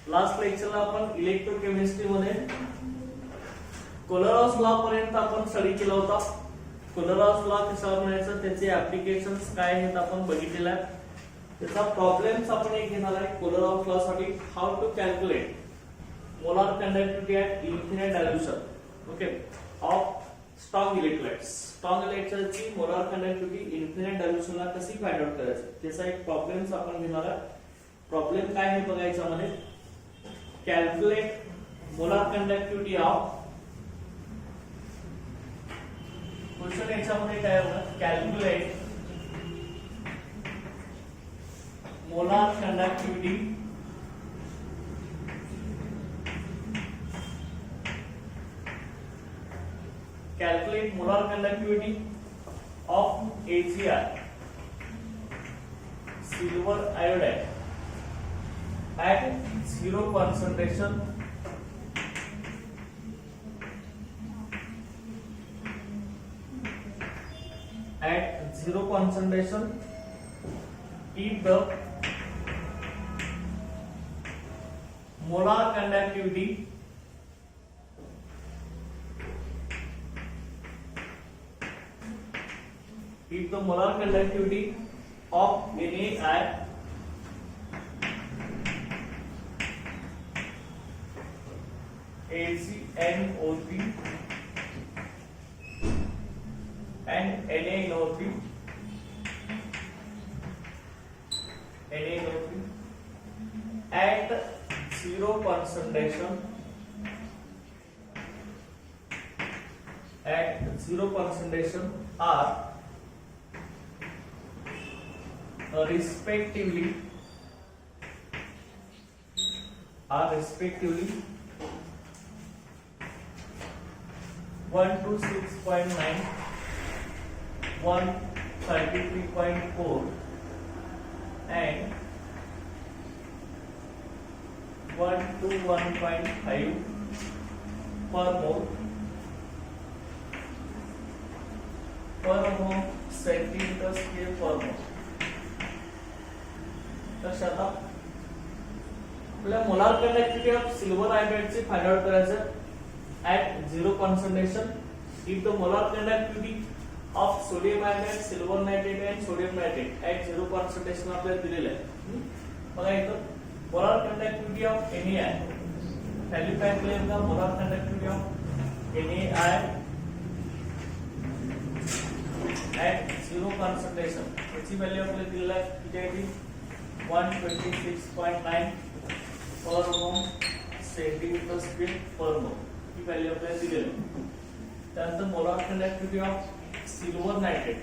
Last लेक्चरला आपण electrochemistry मध्ये कोलरॉस law पर्यंत आपण स्टडी केला होता. कोलरॉस लॉ कशावर म्हणायचं, त्याचे ऍप्लिकेशन्स काय आहेत आपण बघितलेला आहे. त्याचा प्रॉब्लेम्स आपण एक घेणार आहे कोलरॉस लॉ साठी. How to calculate molar conductivity at infinite dilution okay of strong electrolytes. Strong इलेक्ट्रोलाइटची मोलार कंडक्टिव्हिटी इन्फिनिट डायल्यूशनला कशी फाइंड आउट करायची त्याचा एक प्रॉब्लेम्स आपण घेणार आहे. प्रॉब्लेम काय आहे बघायचा मध्ये, calculate molar conductivity of. Question याच्यामध्ये काय होतं, calculate molar conductivity calculate molar conductivity of AgI silver iodide at zero concentration if the molar conductivity if the molar conductivity of NaI AgNO3 and NaNO3 at zero concentration are respectively 126.9, 133.4 and 121.5 per mole centimeter square per mole. लक्षात आपल्या molar conductivity of silver आयोडाइडची find out करायचं at zero concentration if the molar conductivity of sodium iodide, silver nitrate and sodium nitrate at zero concentration आपल्याला दिलेलं आहे. बघा इथं molar conductivity of NaI value काय केलं का, molar conductivity of NaI at zero concentration याची व्हॅल्यू आपल्याला दिलेली आहे किती आहे ती 126.9 per mole centimeter square per mole ही व्हॅल्यू आपल्याला दिलेली आहे. त्यानंतर molar conductivity of silver nitrate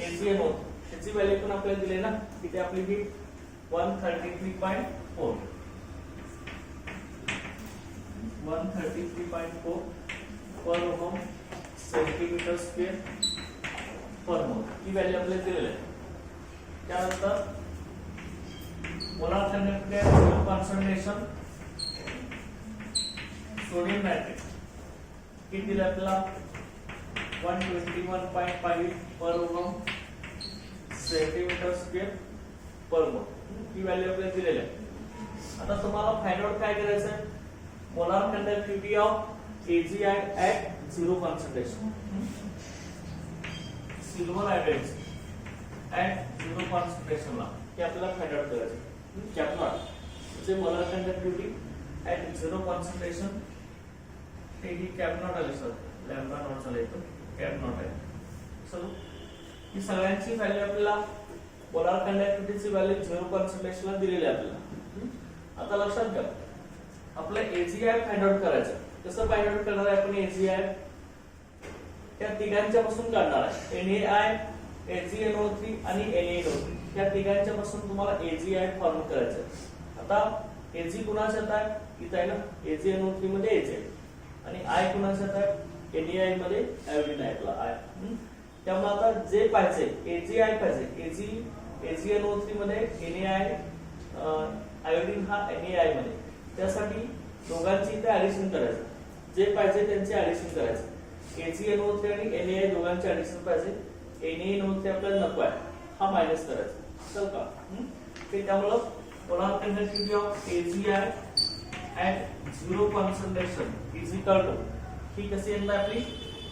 AgNO त्याची व्हॅल्यू पण आपल्याला दिली ना, किती आपली ही 133.4 per mole centimeter square per mole ही व्हॅल्यू आपल्याला दिलेली आहे. त्यानंतर molar conductivity concentration sodium nitrate किती दिलं आपल्याला 121.5 पर mole centimetre square per mole ही व्हॅल्यू आपल्याला दिलेली आहे. आता तुम्हाला फाइंड आउट काय करायचं आहे, molar conductivity of AgI at zero concentration silver iodide at zero concentration ला हे आपल्याला फाइंड आउट करायचं. कॅप जे molar conductivity at zero concentration हे ही कॅप नॉट आली सर, लॅम्बडा नॉट झालं इथं कॅप नॉट आहे. चलो ही सगळ्यांची व्हॅल्यू आपल्याला मोलार कंडक्टिव्हिटीची व्हॅल्यू झिरो कॉन्सन्ट्रेशन ला दिलेली आहे आपल्याला. आता लक्षात घ्या आपलं AgI फाइंड आउट करायचं. कसं फाइंड आउट करणार आहे आपण AgI, त्या तिघांच्या पासून काढणार आहे. NaI AgNO3 आणि NaNO3 या तिघांच्या पासून तुम्हाला AgI फॉर्म करायचं. आता Ag कुणाच्यात आहे, इथं आहे ना AgNO3 मध्ये Ag आणि I कुणाच्यात आहे, NaI मध्ये आयोडीन आहे आपला I. त्यामुळे आता जे पाहिजे AgI पाहिजे, AgNO3 मध्ये NaI आयोडीन हा NaI मध्ये, त्यासाठी दोघांची इथे ऍडिशन करायचं. जे पाहिजे त्यांचे ऍडिशन करायचं. AgNO3 आणि NaI दोघांचे ऍडिशन पाहिजे. NaNO3 आपल्याला नको आहे, हा मायनस करायचा चल का. त्यामुळे molar conductivity of AgI at zero concentration is equal to ही कशी येणार आपली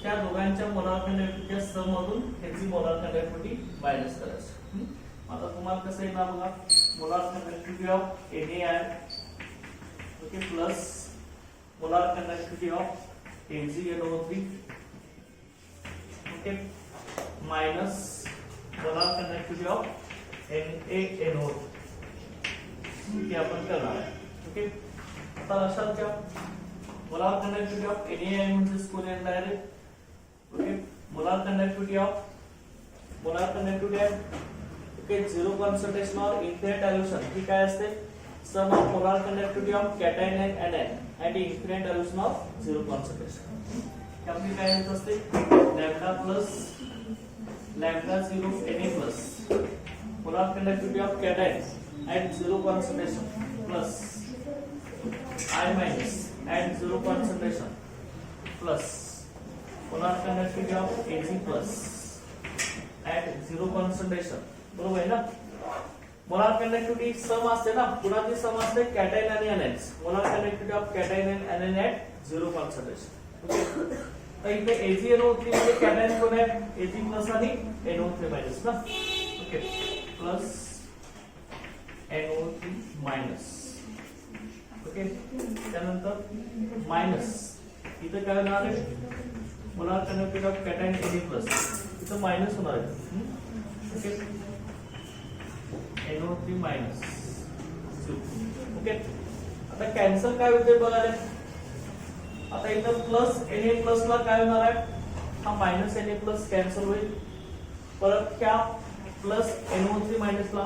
त्या दोघांच्या मोलार कंडक्टिव्हिटीच्या सम मधून ह्याची मोलार कंडक्टिव्हिटी मायनस करायची. आता तुम्हाला कसं येणार बघा molar conductivity of NaI okay plus molar conductivity of AgNO3 okay minus molar conductivity of NaNO हे आपण करणार आहे. ओके आता लक्षात घ्या मोलार कंडक्टिव्हिटी ऑफ NaI म्हणजे कोण येणार direct okay molar conductivity of okay zero concentration or infinite dilution ही काय असते sum of molar conductivity of cation and anion at infinite dilution of zero concentration आपली काय येत असते lambda plus lambda 0 Na plus molar conductivity of cation at zero concentration plus I minus at zero concentration plus molar conductivity of Ag plus at zero concentration बरोबर आहे ना molar conductivity सम असते ना कुणाची सम असते कॅटायन आणि anions molar conductivity of cation आणि anion at zero concentration okay तर इथे AgNO3 म्हणजे कॅटायन कोण आहे Ag प्लस आणि NO3 मायनस ना okay plus NO3 minus okay त्यानंतर मायनस इथं काय होणार आहे molar conductivity of cation Ag plus इथं मायनस होणार आहे ओके NO3 मायनस ओके आता कॅन्सल काय होते बघा रे आता इथं प्लस Na प्लस ला काय होणार आहे हा मायनस Na प्लस कॅन्सल होईल परत क्या प्लस NO3 मायनस ला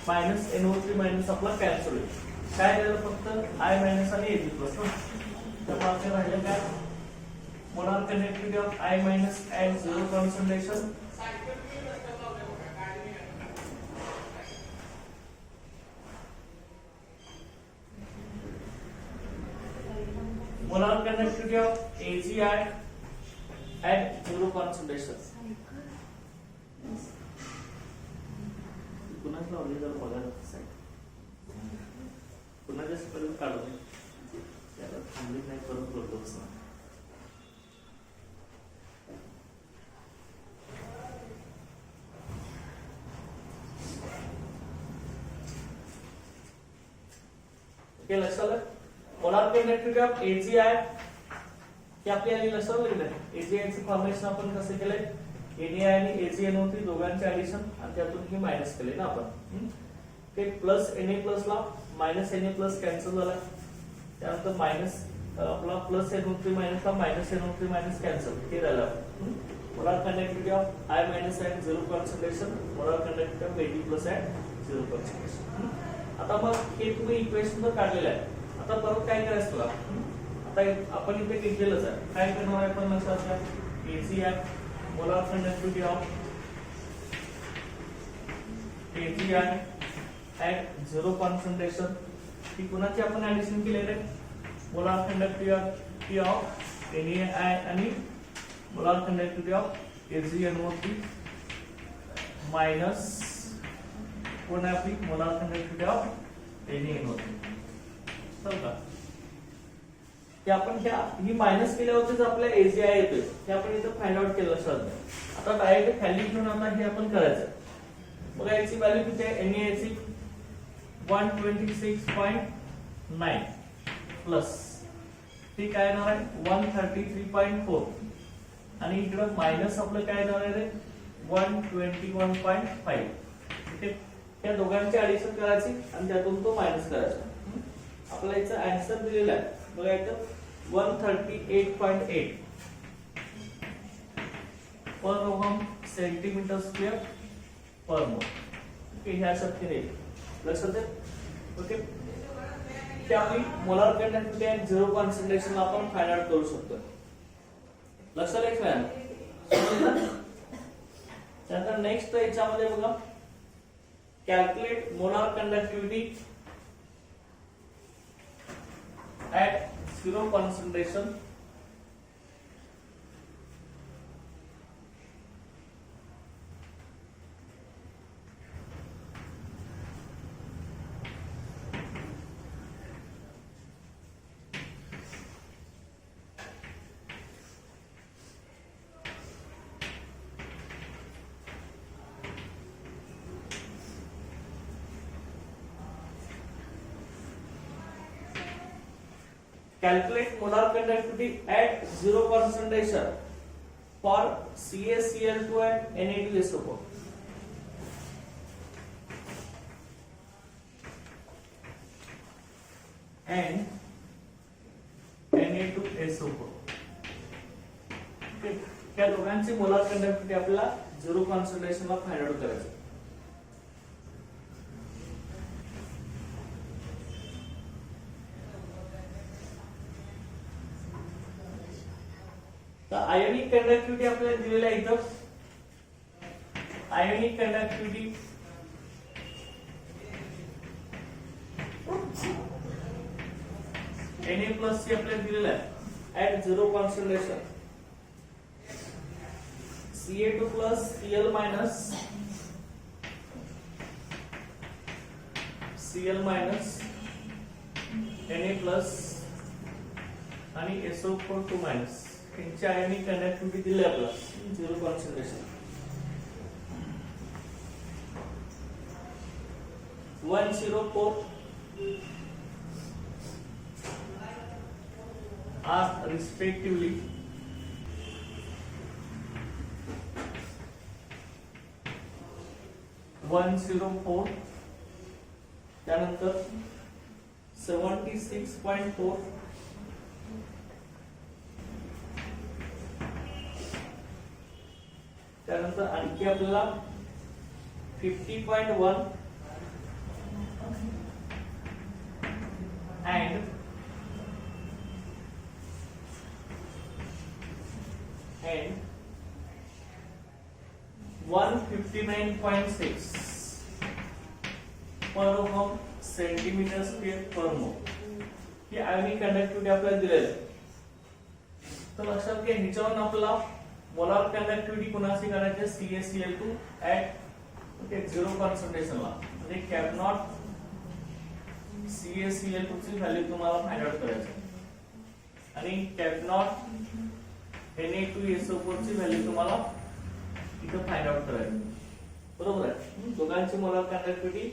मायनस NO3 मायनस आपला कॅन्सल होईल काय राहिलं फक्त I मायनस आणि Ag प्लस तर आपले राहिले काय molar conductivity of I minus at zero concentration molar conductivity of AgI at zero concentration पुन्हा लावली जर बघायला पुन्हा जास्त पर्यंत काढू त्याला थांबली नाही परत बोलतो असं ओके लक्षात आलं मोलार कंडक्टिव्हिटी ऑफ AgI हे आपली आली लक्षात आलं AgI चे फॉर्मेशन आपण कसे केले NaI आणि AgNO3 दोघांचे ऍडिशन आणि त्यातून हे मायनस केले ना आपण ते प्लस Na प्लस ला मायनस Na प्लस कॅन्सल झाला त्यानंतर मायनस आपला प्लस NO3 मायनस ला मायनस NO3 मायनस कॅन्सल हे राहिलं molar conductivity of I minus at zero concentration molar conductivity of Ag plus at zero concentration आता मग हे तुम्ही इक्वेशन तर काढलेलं आहे आता परत काय करायचं तुला आता आपण इथे घेतलेलंच आहे काय करणार आहे आपण लक्षात घ्या AgI molar conductivity of AgI at zero concentration ही कुणाची आपण ऍडिशन केलेले मोलार कंडक्टिव्हिटी ऑफ NaI आणि molar conductivity of AgNO3 minus कोण आहे आपली मोलार कंडक्टिव्हिटी ऑफ NaNO3 समजा का की आपण ही मायनस केल्यावरतीच आपल्या AgI येतोय हे आपण इथं फाइंड आउट केलं असतं आता डायरेक्ट खाली घेऊन आता हे आपण करायचं बघा याची व्हॅल्यू किती आहे NaI ची 126.9 प्लस ती काय येणार आहे 133.4 आणि इकडे मायनस आपलं काय येणार आहे 121.5 ओके त्या दोघांची ऍडिशन करायची आणि त्यातून तो मायनस करायचा आपला याचा आन्सर दिलेला आहे बघा इथं 138.8 पर ohm centimetre square per mole okay ह्या शक्तीने लक्षात आहे ओके की आपली मोलार कंडक्टिव्हिटी आणि झिरो कॉन्सन्ट्रेशन आपण फाइंड आउट करू शकतो लक्षात आहे का त्यानंतर नेक्स्ट याच्यामध्ये बघा calculate molar conductivity at zero concentration calculate molar conductivity at zero concentration for CaCl2 and Na2SO4. and Na2SO4. त्या दोघांची मोलार कंडक्टिव्हिटी आपल्याला झिरो कॉन्सन्ट्रेशनला फाइंड आउट करायचं. तर आयोनिक कंडक्टिव्हिटी आपल्याला दिलेली आहे इथं. आयोनिक कंडक्टिव्हिटी Na+ ची आपल्याला दिलेली आहे at zero concentration. Ca2 plus Cl minus Cl minus Na plus आणि SO4 2 minus यांची आयोनिक कंडक्टिव्हिटी दिली आपल्याला झिरो कॉन्सन्ट्रेशन 104 are respectively त्यानंतर 76.4 त्यानंतर आणखी आपल्याला 50.1 and 159.6 per ohm centimetre square per mole ही आयोनिक कंडक्टिव्हिटी आपल्याला दिलेली आहे. तर लक्षात घ्या ह्याच्यावरून आपल्याला मोलार कंडक्टिव्हिटी कोणाची करायची CaCl2 ऍट झिरो कॉन्सन्ट्रेशनला म्हणजे कॅप नॉट CaCl2 ची व्हॅल्यू तुम्हाला फाइंड आउट करायची आणि कॅप नॉट Na2SO4 ची व्हॅल्यू तुम्हाला इथं फाइंड आउट करायची. बरोबर आहे. दोघांची मोलार कंडक्टिव्हिटी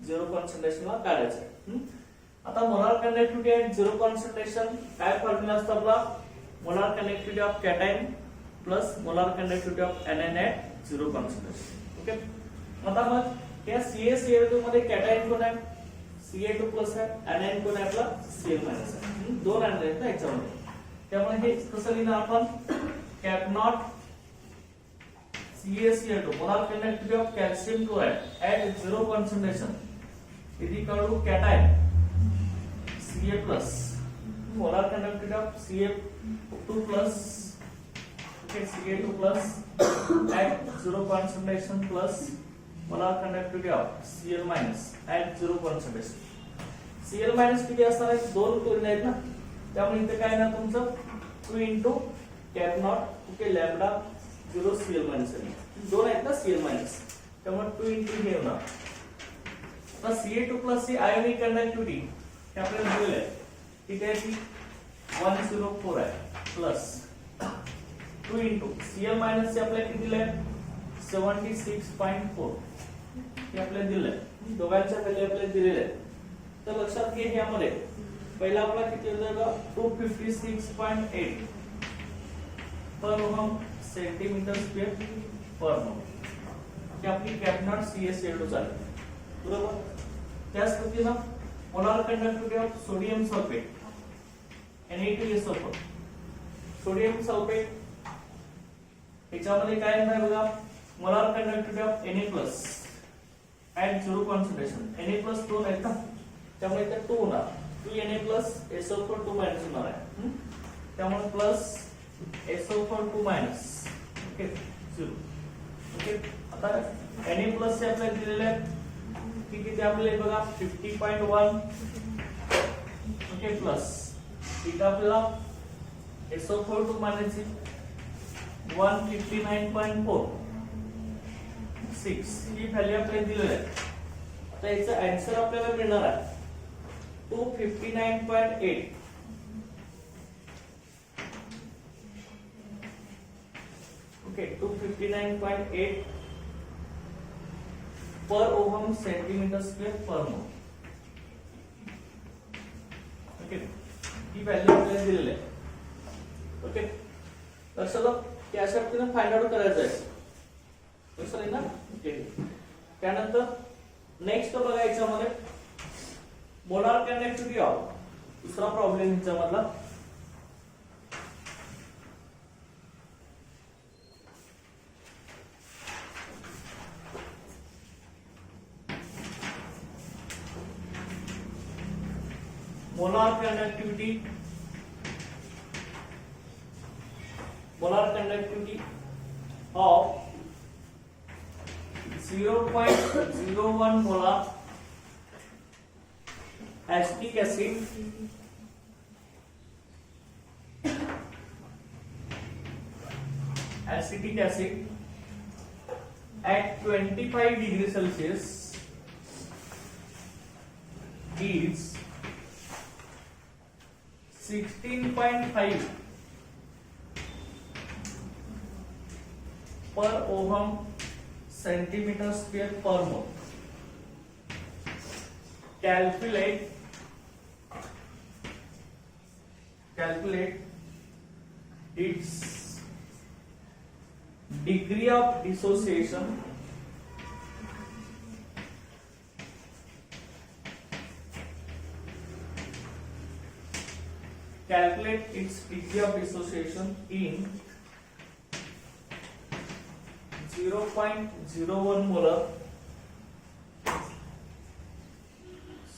झिरो कॉन्सन्ट्रेशनला काढायचं. आता molar conductivity at zero concentration काय फॉर्म्युला असतो आपला? Molar conductivity of cation plus molar conductivity of anion at zero concentration. Okay. आता मग या CaCl2 मध्ये कॅटायन कोण आहे? Ca2+ आहे. एनायन कोण आहे आपला? Cl- आहे. दोन एनायन आहेत ना याच्यामध्ये. त्यामुळे हे कसं लिहिणार आपण? Cap not CaCl2 molar conductivity of calcium chloride at zero concentration is equal to cation Ca+ molar conductivity of Ca2+ okay Ca2+ at zero concentration plus molar conductivity of Cl- at zero concentration. Cl- किती असणार आहे? दोन chlorine आहेत ना त्यामुळे इथे काय ना तुमचं 2 cap not okay lambda 0 Cl- दोन आहेत ना Cl- त्यामुळे 2 हे होणार. आता Ca2+ ची आयोनिक कंडक्टिव्हिटी हे आपल्याला दिलेलं आहे. किती आहे ती? 104 आहे प्लस 2 Cl- चे आपल्याला किती दिलंय? 76.4 हे आपल्याला दिलंय. दोघांच्या व्हॅल्यू आपल्याला दिलेल्या आहेत. तर लक्षात घे यामध्ये पहिला आपला किती होता? 256.8 पर ohm centimetre square per mole ही आपली कॅप नॉट CaCl2 झाली. बरोबर. त्याच पद्धतीनं molar conductivity of sodium sulphate Na2SO4 sodium sulphate याच्यामध्ये काय आहे बघा? Molar conductivity of Na+ at zero concentration. Na+ 2 आहेत ना त्यामुळे इथे 2 होणार. 2Na+ SO4 2 मायनस होणार आहे. त्यामुळे plus SO4 2 minus okay 0. Okay. आता Na+ चे आपल्याला दिलेले आहेत की किती आपले बघा 50.1 ओके प्लस इथे आपल्याला SO4 2 मायनस 159.4 6 ही व्हॅल्यू आपल्याला दिलेली आहे. आता याचा आन्सर आपल्याला मिळणार आहे 259.8 ओके 259.8 पर ओहम सेंटीमीटर स्क्वेअर पर मोल. ओके. ही व्हॅल्यू आपल्याला दिलेली आहे. ओके, लक्षात आलं की अशा पद्धतीने फाइंड आउट करायचं आहे. लक्षात आहे ना? ओके. त्यानंतर नेक्स्ट बघा याच्यामध्ये मोलार कंडक्टिव्हिटी ऑफ दुसरा problem याच्यामधला molar conductivity of 0.01 molar acetic acid at 25 degrees Celsius is 16.5 per ohm centimeter square per mole. Calculate its degree of dissociation in 0.01 molar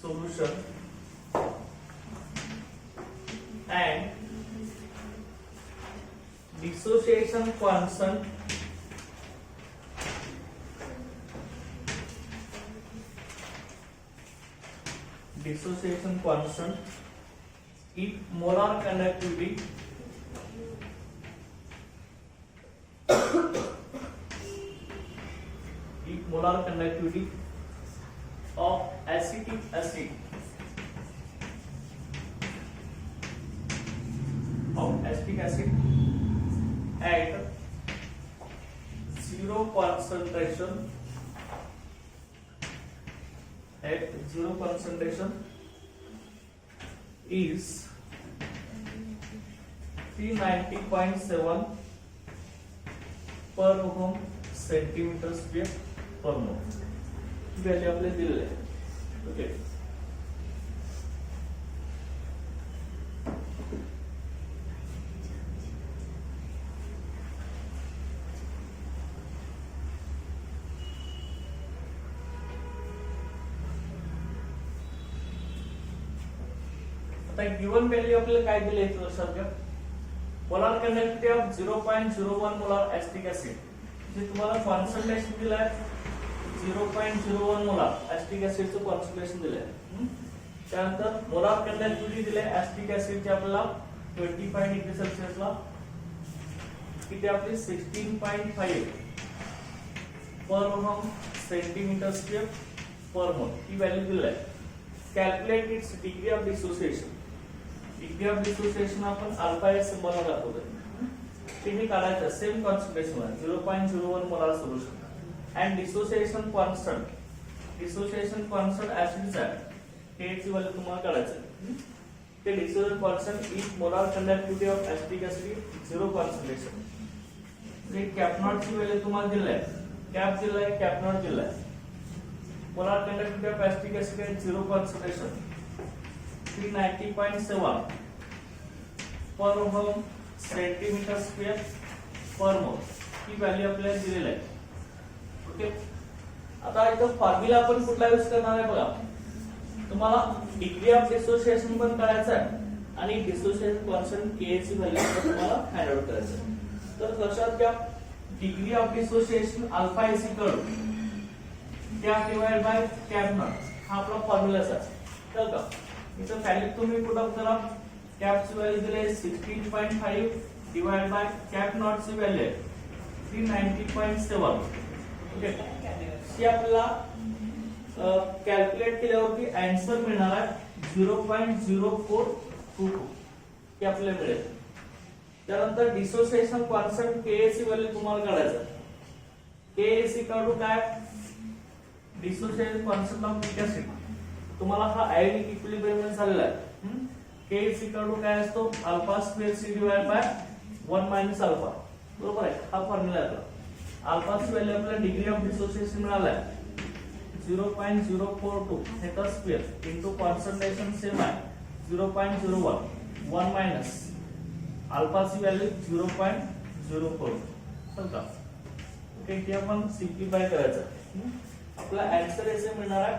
solution and dissociation constant if molar conductivity of acetic acid at zero concentration is 390.7 per ohm centimeter square per mole. Value आपल्याला दिलेली आहे. Okay, आता given value आपल्याला काय दिले आहे लक्षात घ्या. Molar conductivity of 0.01 molar acetic acid जे तुम्हाला कॉन्सन्ट्रेशन दिलं आहे 0.01 मोलार ऍसिटिक ऍसिडचं कॉन्सन्ट्रेशन दिलं आहे. त्यानंतर मोलार कंडक्टिव्हिटी दिले ऍसिटिक ऍसिडची आपल्याला 25 डिग्री सेल्सिअसला किती आपली 16.5 पर ohm centimetre square per mole ही व्हॅल्यू दिली आहे. Calculate it's degree of dissociation. Degree of dissociation आपण अल्फा या सिम्बॉलला दाखवतो. तिने काढायचं same concentration 0.01 molar solution and dissociation constant ऍसिडचा हे ची व्हॅल्यू तुम्हाला काढायचं आहे. ते dissociation constant is molar conductivity of acetic acid 0 concentration. जे कॅप नॉट ची व्हॅल्यू तुम्हाला दिली आहे, कॅप दिला आहे, कॅप नॉट दिला आहे. molar conductivity of acetic acid at 0 concentration 390.7 per ohm centimeter square per mole he value आपल्याला दिलेली आहे. ओके, आता इथं फॉर्म्युला आपण कुठला यूज करणार आहे बघा. तुम्हाला डिग्री ऑफ डिसोसिएशन पण करायचं आहे आणि डिसोसिएशन कॉन्स्टंट के ची व्हॅल्यू तुम्हाला फाइंड आउट करायचं आहे. तर लक्षात घ्या degree of dissociation alpha is equal cap divide by cap not हा आपला फॉर्म्युला आहे. कळलं का? इथं व्हॅल्यू तुम्ही पुट अप करा. कॅप ची व्हॅल्यू दिली आहे 16.5 डिवाइड बाय कॅप नॉट ची व्हॅल्यू आहे 390.7. ओके, ही आपल्याला कॅल्क्युलेट केल्यावरती आन्सर मिळणार आहे 0.0422 हे आपल्याला मिळेल. त्यानंतर डिसोसिएशन कॉन्स्टंट के ची व्हॅल्यू तुम्हाला काढायचं. के इज इक्वल टू काय डिसोसिएशन कॉन्स्टंट ऑफ ऍसिड. तुम्हाला हा आयोनिक इक्विलिब्रियम झालेला आहे. K इज इक्वल टू काय असतो alpha square C divide by 1 minus alpha, बरोबर आहे. हा फॉर्म्युला आहे आपला. अल्फाची व्हॅल्यू आपल्याला डिग्री ऑफ डिसोसिएशन मिळालाय 0.042 theta square into concentration same आहे 0.01 1 मायनस अल्फाची व्हॅल्यू 0.04. समजा ओके, हे आपण सिम्प्लिफाय करायचं. आपला आन्सर याचे मिळणार आहे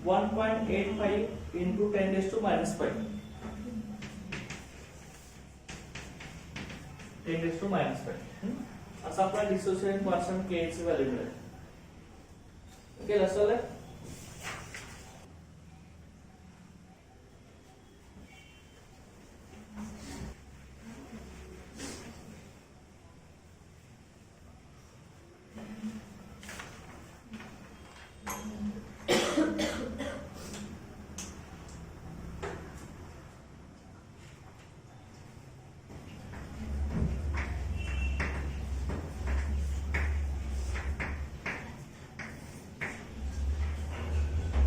1.85 इंटू 10⁻⁵. 10⁻⁵. असा आपला डिसोसिएशन कॉन्स्टंट के ची व्हॅल्यू मिळेल. ओके, लक्षात आलं.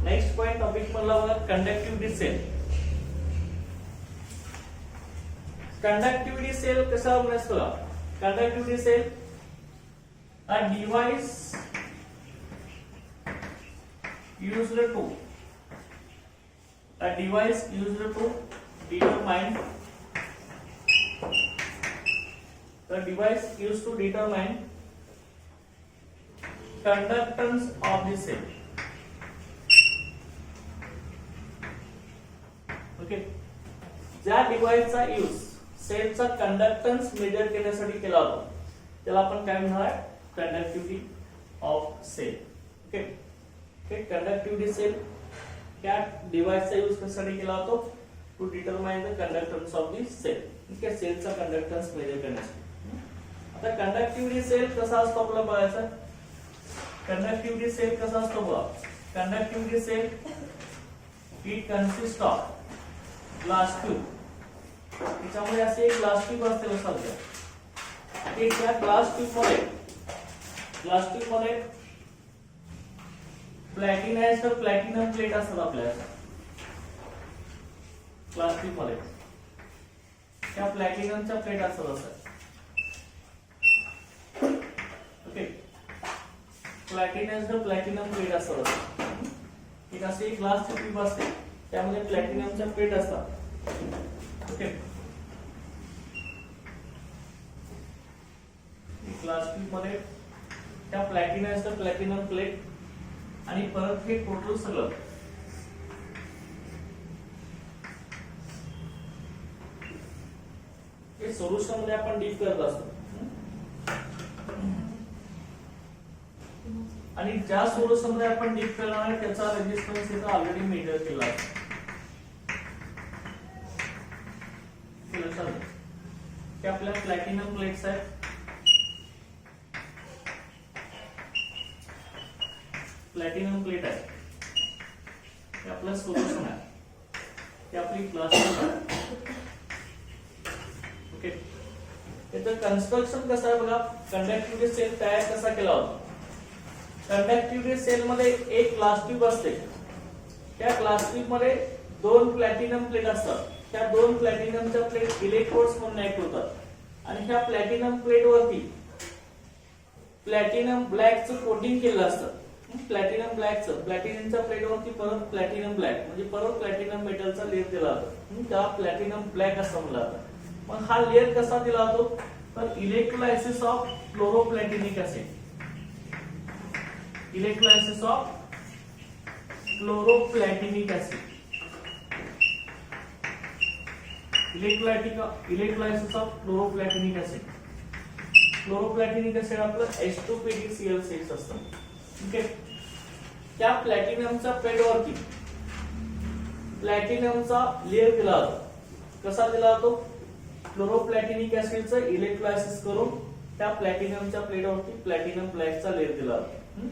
नेक्स्ट पॉइंट टॉपिक मधला बघा कंडक्टिव्हिटी सेल. कंडक्टिव्हिटी सेल कसा असतो? Conductivity cell a device used to determine conductance of the cell. Okay, ज्या डिव्हाइसचा यूज सेलचा कंडक्टन्स मेजर करण्यासाठी केला होता त्याला आपण काय म्हणणार आहे? Conductivity of cell. Okay, conductivity cell त्या डिव्हाइसचा यूज कशासाठी केला होता? To determine the conductance of the cell. Okay, सेलचा कंडक्टन्स मेजर करण्यासाठी. आता कंडक्टिव्हिटी सेल कसा असतो आपल्याला बघायचं. कंडक्टिव्हिटी सेल कसा असतो बघा. Conductivity cell it consist of glass tube. त्याच्यामध्ये असे एक ग्लास ट्यूब असते लक्षात घ्या. की त्या ग्लास ट्यूब मध्ये प्लॅटिनाइज्ड प्लॅटिनम प्लेट असतात आपल्या ग्लास ट्यूब मध्ये. त्या प्लॅटिनमच्या प्लेट असतात. ओके, प्लॅटिनाइज्ड प्लॅटिनम प्लेट असतात. एक असे एक ग्लास ट्यूब असते त्यामध्ये प्लॅटिनमच्या प्लेट असतात. ओके, ग्लास ट्यूब मध्ये त्या प्लॅटिनाइज्ड प्लॅटिनम प्लेट आणि परत हे टोटल सगळं हे सोल्युशन मध्ये आपण डीप करत असतो. आणि ज्या सोल्युशन मध्ये आपण डीप करणार आहे त्याचा रेजिस्टन्स इथं ऑलरेडी मेजर केला आहे. ते आपल्या प्लॅटिनम प्लेट्स आहेत. प्लॅटिनम प्लेट आहे ते आपलं सोल्युशन आहे. ते आपली ग्लास ट्यूब आहे. ओके, त्याचं कन्स्ट्रक्शन कसं आहे बघा. कंडक्टिव्हिटी सेल तयार कसा केला होता. कंडक्टिव्हिटी सेल मध्ये एक ग्लास ट्यूब असते. त्या ग्लास ट्यूब मध्ये दोन प्लॅटिनम प्लेट असतात. त्या दोन प्लॅटिनमच्या प्लेट इलेक्ट्रोड्स म्हणून ऍक्ट होतात आणि ह्या प्लॅटिनम प्लेट वरती प्लॅटिनम ब्लॅकचं कोटिंग केलं असतं. प्लॅटिनमच्या प्लेटवरती परत प्लॅटिनम ब्लॅक म्हणजे परत प्लॅटिनम मेटलचा लेअर दिला जातो. त्याला प्लॅटिनम ब्लॅक असं म्हणलं जातं. मग हा लेअर कसा दिला जातो तर electrolysis of chloroplatinic acid. Electrolysis of chloroplatinic acid. Electrolysis of chloroplatinic acid. Chloroplatinic acid आपलं H2PdCl6 असतं. ओके, त्या प्लॅटिनमच्या प्लेटवरती प्लॅटिनमचा लेअर दिला जातो. कसा दिला जातो? क्लोरोप्लॅटिनिक ऍसिडचं इलेक्ट्रोलायसिस करून त्या प्लॅटिनमच्या प्लेटवरती प्लॅटिनम ब्लॅकचा लेअर दिला जातो.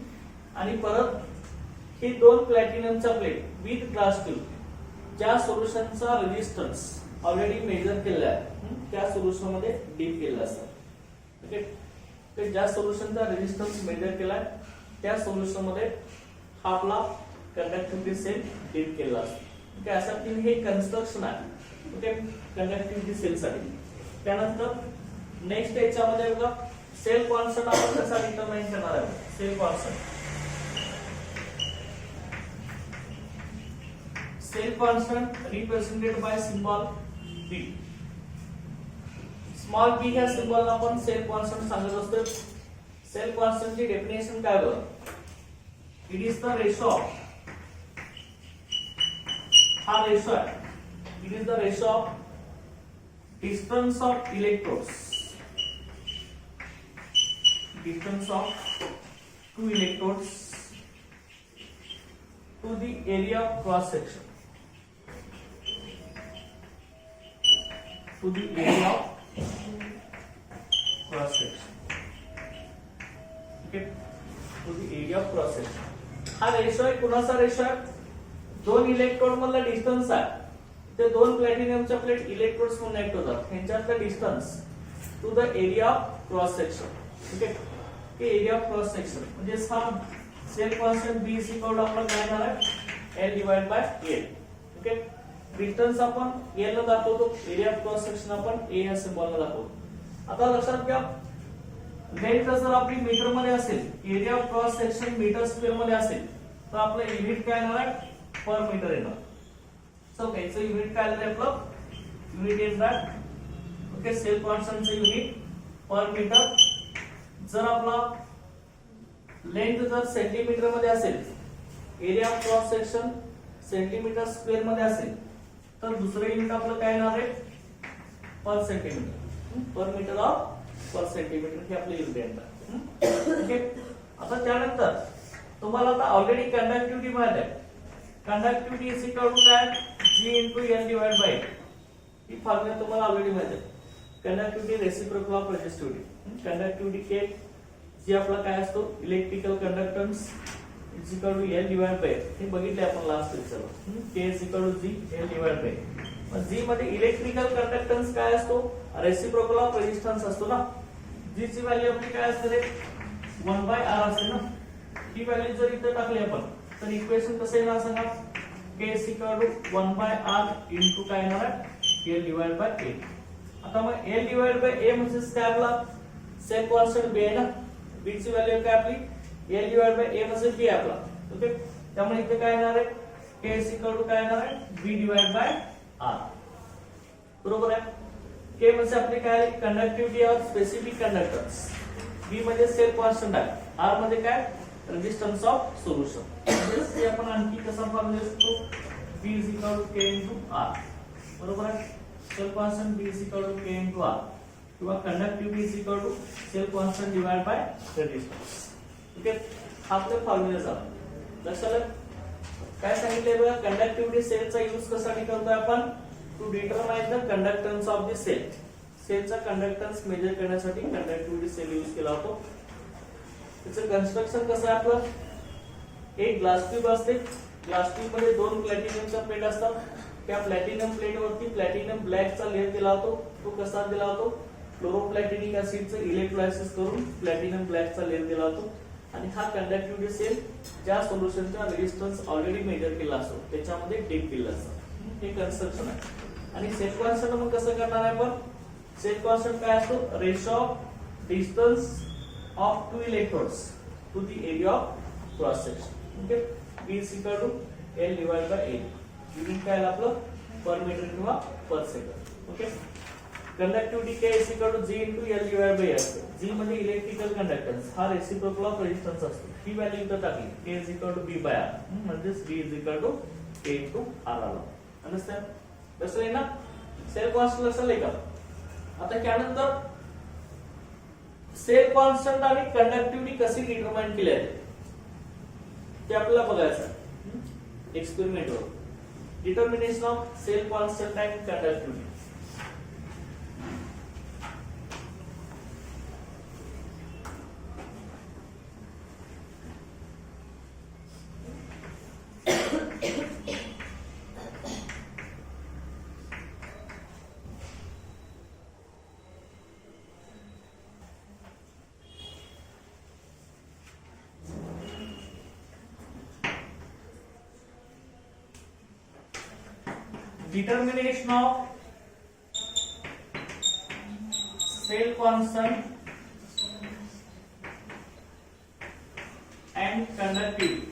आणि परत ही दोन प्लॅटिनमच्या प्लेट विथ ग्लास ट्यूब ज्या सोल्युशनचा रेजिस्टन्स ऑलरेडी मेजर केलेला आहे त्या सोल्युशन मध्ये डीप केलेलं असतं. ओके, तर ज्या सोल्युशनचा रेजिस्टन्स मेजर केलाय त्या सोल्युशन मध्ये आपला कंडक्टिव्हिटी सेल डीप केलेला असतो. ओके, अशा हे कन्स्ट्रक्शन आहे. ओके कंडक्टिव्हिटी सेल साठी. त्यानंतर नेक्स्ट याच्यामध्ये बघा सेल कॉन्स्टंट आपण कसा डिटरमाइन करणार आहे. Cell constant represented by symbol b. Small b ह्या सिम्बॉलला आपण सेल कॉन्स्टंट सांगत असतो. सेल कॉन्स्टंट ची डेफिनेशन काय बघा. It is the ratio of, हा रेशो आहे, it is the ratio of distance of electrodes, distance of two electrodes to the area of cross section, to the area of cross section. Okay, to the area of cross section. हा ratio आहे, कुणाचा ratio आहे. दोन electrode मधला distance आहे. ते दोन प्लॅटिनियमच्या प्लेट इलेक्ट्रोड्स कनेक्ट होतात. ह्यांच्यातलं distance to the area of cross section. Okay, हे एरिया ऑफ क्रॉस सेक्शन म्हणजे हा cell constant b is equal to आपला काय येणार आहे l divide by a. Okay, distance आपण l ला दाखवतो, एरिया ऑफ क्रॉस सेक्शन आपण a या सिम्बॉलला दाखवतो. आता लक्षात घ्या लेंथ जर आपली मीटर मध्ये असेल, area of cross section metre square मध्ये असेल तर आपलं युनिट काय येणार आहे पर मीटर येणार. ओके, so युनिट काय आलं आपलं, unit in that. Okay, cell कॉन्स्टंटचं युनिट पर मीटर. जर आपला लेंथ जर सेंटीमीटर मध्ये असेल, area of cross section centimetre square मध्ये असेल तर दुसरं युनिट आपलं काय येणार आहे per centimetre, per metre of per centimetre हे आपलं युनिट येणार. ओके, आता त्यानंतर तुम्हाला आता ऑलरेडी कंडक्टिव्हिटी माहित आहे. कंडक्टिव्हिटी इज इक्वल टू काय G into L divided by A. ही फॉर्म्युला तुम्हाला ऑलरेडी माहिती आहे. Conductivity reciprocal of resistivity. Conductivity K G आपला काय असतो electrical conductance is equal to L divide by, हे बघितले आपण लास्ट लेक्चरला. K is equal to G L divide by. मग G मध्ये इलेक्ट्रिकल कंडक्टन्स काय असतो, रेसिप्रोकल ऑफ रेझिस्टन्स असतो ना. G ची व्हॅल्यू आपली काय असते रे 1/R असते ना. ही व्हॅल्यू जर इथे टाकली आपण तर इक्वेशन कसं येणार सांगा. K is equal to 1/R into काय येणार आहे L divided by A. आता मग L divided by A म्हणजे काय आपला सेल कॉन्स्टंट B आहे ना. B ची व्हॅल्यू काय आपली L divided by A म्हणजे B आपला. ओके, त्यामुळे इथे काय येणार आहे K is equal to काय येणार आहे B divided by R. बरोबर आहे. K म्हणजे आपली काय conductivity of specific conductance, B म्हणजे सेल कॉन्स्टंट आहे, R मध्ये काय रेजिस्टन्स ऑफ सोल्युशन. म्हणजे आपण आणखी कसा फॉर्म्युला लिहितो B is equal to K into R. बरोबर आहे. Cell constant B is equal to K into R किंवा conductivity is equal to cell constant divide by resistance. Okay, हा आपला फॉर्म्युला झाला. लक्षात आलं काय सांगितले बघा. कंडक्टिव्हिटी सेलचा यूज कशासाठी करतोय आपण, to determine the conductance of the cell. सेलचा कंडक्टन्स मेजर करण्यासाठी कंडक्टिव्हिटी सेल यूज केला होतो. त्याचं कन्स्ट्रक्शन कसं आहे आपलं, एक ग्लास ट्यूब असते. ग्लास ट्यूब मध्ये दोन प्लॅटिनियमच्या प्लेट असतात. त्या प्लॅटिनियम प्लेट वरती प्लॅटिनियम ब्लॅकचा लेयर दिला होतो. तो कसा दिला होतो, फ्लोरोप्लॅटिनिक ऍसिडचं इलेक्ट्रोलायसिस करून प्लॅटिनियम ब्लॅकचा लेयर दिला होतो. आणि हा कंडक्टिव्हिटी सेल ज्या सोल्युशनचा रेजिस्टन्स ऑलरेडी मेजर केला असतो त्याच्यामध्ये डिप केला असतो. हे कन्स्ट्रक्शन आहे. आणि सेल कॉन्स्टंट मग कसं करणार आहे आपण, सेल कॉन्स्टंट काय असतो, ratio of distance of two electrodes to the area of cross section. Okay, B is equal to L divided by A. Unit काय आपलं पर मीटर किंवा per second. Okay, conductivity K is equal to G into L divided by A असते. G म्हणजे electrical conductance, हा reciprocal of resistance असतो. ही value इथे टाकली K is equal to B by R, म्हणजे B is equal to K into R आला. Understand? कसं आहे ना, सेल कॉन्स्टंट लक्षात आहे का. आता त्यानंतर सेल कॉन्स्टंट आणि कंडक्टिव्हिटी कशी डिटरमाइन केली आहे ते आपल्याला बघायचं आहे एक्सपेरिमेंट वर. Determination of cell constant and conductivity. Determination of cell constant and conductivity.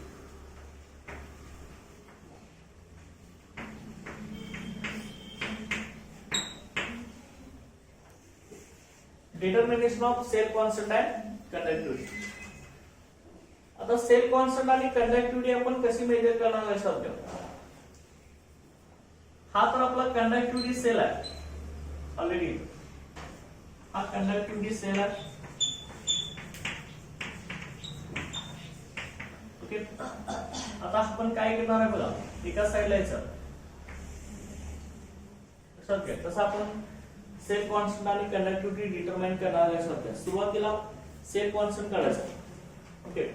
Determination of cell constant and conductivity. आता सेल कॉन्स्टंट आणि कंडक्टिव्हिटी आपण कशी मेजर करणार आहे शब्द. हा तर आपला कंडक्टिव्हिटी सेल आहे ऑलरेडी. हा कंडक्टिव्हिटी सेल आहे. ओके. आता आपण काय करणार आहे बघा, एका साइडला यायचं लक्षात घ्या. तसं आपण सेल कॉन्स्टंट आणि कंडक्टिव्हिटी डिटरमाइन करणार आहे लक्षात घ्या. सुरुवातीला सेल कॉन्स्टंट काढायचं. ओके.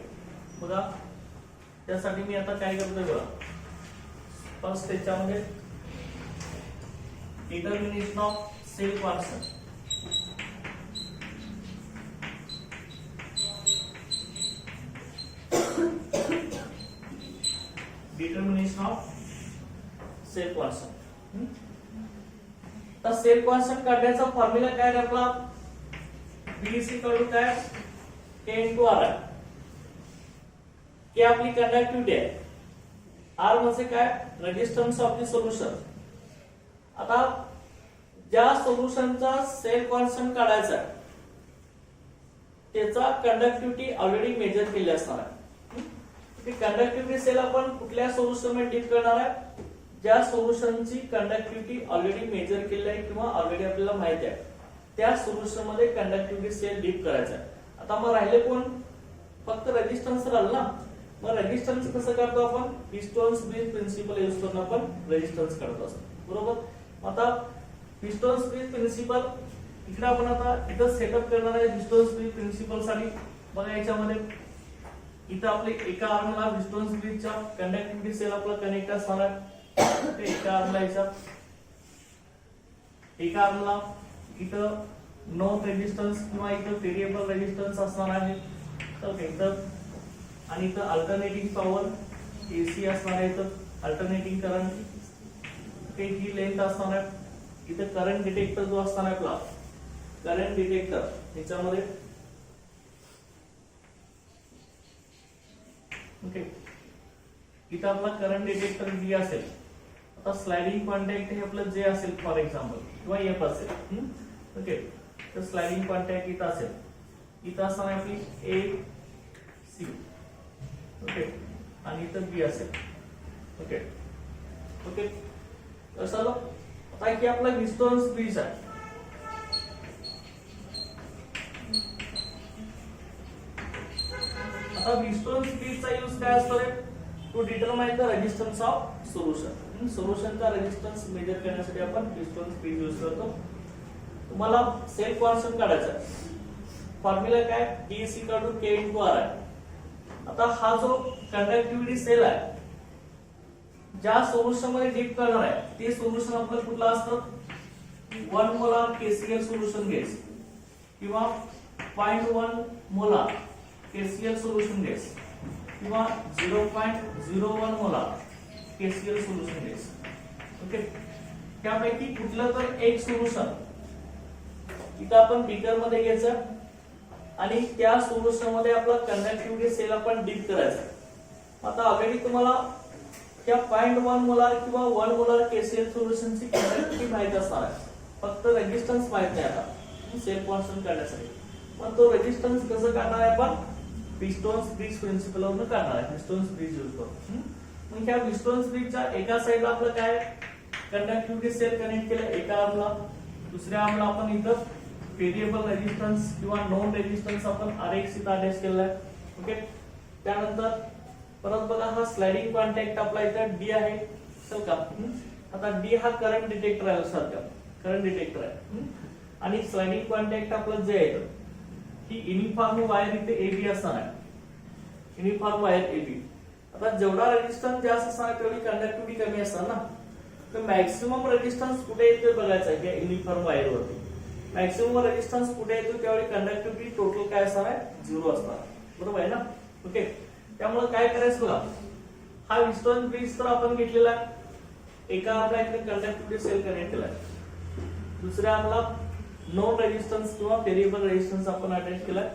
बघा त्यासाठी मी आता काय करतोय बघा, फर्स्ट त्याच्यामध्ये determination of cell constant. Determination of cell constant. तर सेल कॉन्स्टंट काढण्याचा फॉर्म्युला काय आहे आपला, B इज इक्वल टू काय K इंटू R आहे. की आपली कंडक्टिव्हिटी आहे. R म्हणजे काय, रेजिस्टन्स ऑफ द सोल्युशन. आता ज्या सोल्युशनचा सेल कॉन्स्टंट काढायचा आहे त्याचा कंडक्टिव्हिटी ऑलरेडी मेजर केली असणार आहे. ती कंडक्टिव्हिटी सेल आपण कुठल्या सोल्युशन मध्ये डीप करणार आहे, ज्या सोल्युशनची कंडक्टिव्हिटी ऑलरेडी मेजर केली आहे किंवा ऑलरेडी आपल्याला माहिती आहे त्या सोल्युशन मध्ये कंडक्टिव्हिटी सेल डीप करायचा आहे. आता मग राहिले कोण, फक्त रेजिस्टन्स राहिलं ना. मग रेजिस्टन्स कसं करतो आपण, पिस्टोन्स ब्रिज प्रिन्सिपल यूज करून आपण रेजिस्टन्स काढतो असतो. बरोबर. आता पिस्टोन्स ब्रिज प्रिन्सिपल इकडे आपण आता इथं सेटअप करणार आहे. पिस्टोन्स ब्रिज प्रिन्सिपल साठी बघा याच्यामध्ये इथं आपले एका आर्मला पिस्टोन्स ब्रिजच्या कंडक्टिव्हिटी सेल आपला कनेक्ट असणार आहे. ते एका आर्मला याच्या एका आर्मला इथं नॉन रेजिस्टन्स किंवा इथं व्हेरिएबल रेजिस्टन्स असणार आहे. तर इथं आणि इथं अल्टरनेटिंग पॉवर AC असणार आहे. इथं अल्टरनेटिंग करंट ही लेंथ असणार आहे. इथं करंट डिटेक्टर जो असणार आहे आपला करंट डिटेक्टर याच्यामध्ये ओके. इथं आपला करंट डिटेक्टर D असेल. आता स्लाइडिंग कॉन्टॅक्ट हे आपलं J असेल फॉर एक्झाम्पल किंवा F असेल. ओके. तर स्लाइडिंग कॉन्टॅक्ट इथं असेल. इथं असणार आपली AC. ओके. आणि इथं B असेल. ओके. ओके. कसं आलं आता की आपला पिस्टोन्स ब्रिज आहे. आता पिस्टोन्स ब्रिजचा यूज काय असतो रे, to determine the resistance of solution. सोल्युशनचा रेजिस्टन्स मेजर करण्यासाठी आपण पिस्टोन्स ब्रिज यूज करतो. तुम्हाला सेल कॉन्स्टंट काढायचा आहे. फॉर्म्युला काय, B is equal to K into R आहे. आता हा जो कंडक्टिव्हिटी सेल आहे ज्या सोल्युशन मध्ये डीप करणार आहे ते सोल्युशन आपलं कुठलं असतं, 1 मोलार KCl सोल्युशन घ्यायचं किंवा 0.1 मोलार KCl सोल्युशन घ्यायचं किंवा 0.01 मोलार KCl सोल्युशन घ्यायचं. ओके. त्यापैकी कुठलं तर एक सोल्युशन इथं आपण बीकर मध्ये घ्यायचं आणि त्या सोल्युशन मध्ये आपला कंडक्टिव्हिटी सेल आपण डीप करायचा. आता ऑलरेडी तुम्हाला त्या 0.1 मोलार किंवा 1 मोलार KCl सोल्युशनची कंडक्टिव्हिटी माहित असणार आहे. फक्त रेजिस्टन्स माहित नाही आता सेल कॉन्स्टंट काढण्यासाठी. पण तो रेजिस्टन्स कसं काढणार आहे आपण, पिस्टोन्स ब्रिज प्रिन्सिपल वरून काढणार आहे. पिस्टोन्स ब्रिज यूज करून. मग ह्या पिस्टोन्स ब्रिजच्या एका साइडला आपलं काय कंडक्टिव्हिटी सेल कनेक्ट केलं एका आर्मला. दुसऱ्या आर्मला आपण इथं व्हेरिएबल रेजिस्टन्स किंवा नॉन रेजिस्टन्स आपण RX इथं अटॅच केलेला आहे. ओके. त्यानंतर परत बघा हा स्लाइडिंग कॉन्टॅक्ट आपला इथं D आहे. चल का आता D हा करंट डिटेक्टर आहे लक्षात घ्या. करंट डिटेक्टर आहे. आणि स्लाइडिंग कॉन्टॅक्ट आपलं जे आहे ही युनिफॉर्म वायर इथे AB असणार आहे. Uniform wire AB. आता जेवढा रेजिस्टन्स जास्त असणार तेवढी कंडक्टिव्हिटी कमी असणार ना. तर मॅक्सिमम रेजिस्टन्स कुठे येतो बघायचं आहे या युनिफॉर्म वायर वरती. मॅक्सिमम रेजिस्टन्स कुठे येतो त्यावेळी कंडक्टिव्हिटी टोटल काय असणार आहे, 0 असणार. बरोबर आहे ना. ओके. त्यामुळे काय करायचं बघा, हा पिस्टोन ब्रिज तर आपण घेतलेला आहे. एका आर्मला इकडे कंडक्टिव्हिटी सेल कनेक्ट केलाय, दुसऱ्या आर्मला नोन रेजिस्टन्स किंवा व्हेरिएबल रेजिस्टन्स आपण अटॅच केलाय.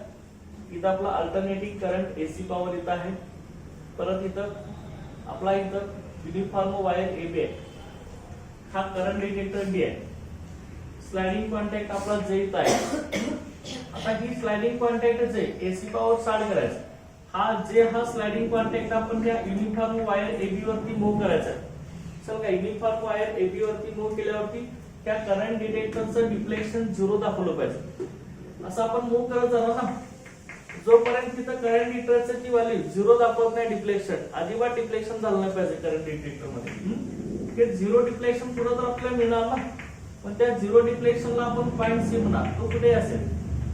इथं आपला अल्टरनेटिंग करंट एसी पॉवर इथं आहे. परत इथं आपला इथं युनिफॉर्म वायर AB आहे. हा करंट डिटेक्टर D आहे. स्लाइडिंग कॉन्टॅक्ट आपला J इथं आहे. आता ही sliding contact J AC power start करायचा. हा J हा स्लाइडिंग कॉन्टॅक्ट आपण त्या युनिफॉर्म वायर AB वरती मूव्ह करायचा. चल का युनिफॉर्म वायर AB वरती मूव्ह केल्यावरती त्या करंट डिटेक्टरचं डिफ्लेक्शन 0 दाखवलं पाहिजे. असं आपण मूव्ह करत जाणार ना. जोपर्यंत तिथं करंट डिटेक्टरची व्हॅल्यू 0 दाखवत नाही डिफ्लेक्शन, अजिबात डिफ्लेक्शन झालं नाही पाहिजे करंट डिटेक्टर मध्ये. ते 0 डिफ्लेक्शन पुढे तर आपल्याला मिळणार ना. पण त्या 0 डिफ्लेक्शनला आपण पॉइंट C म्हणा, तो कुठे असेल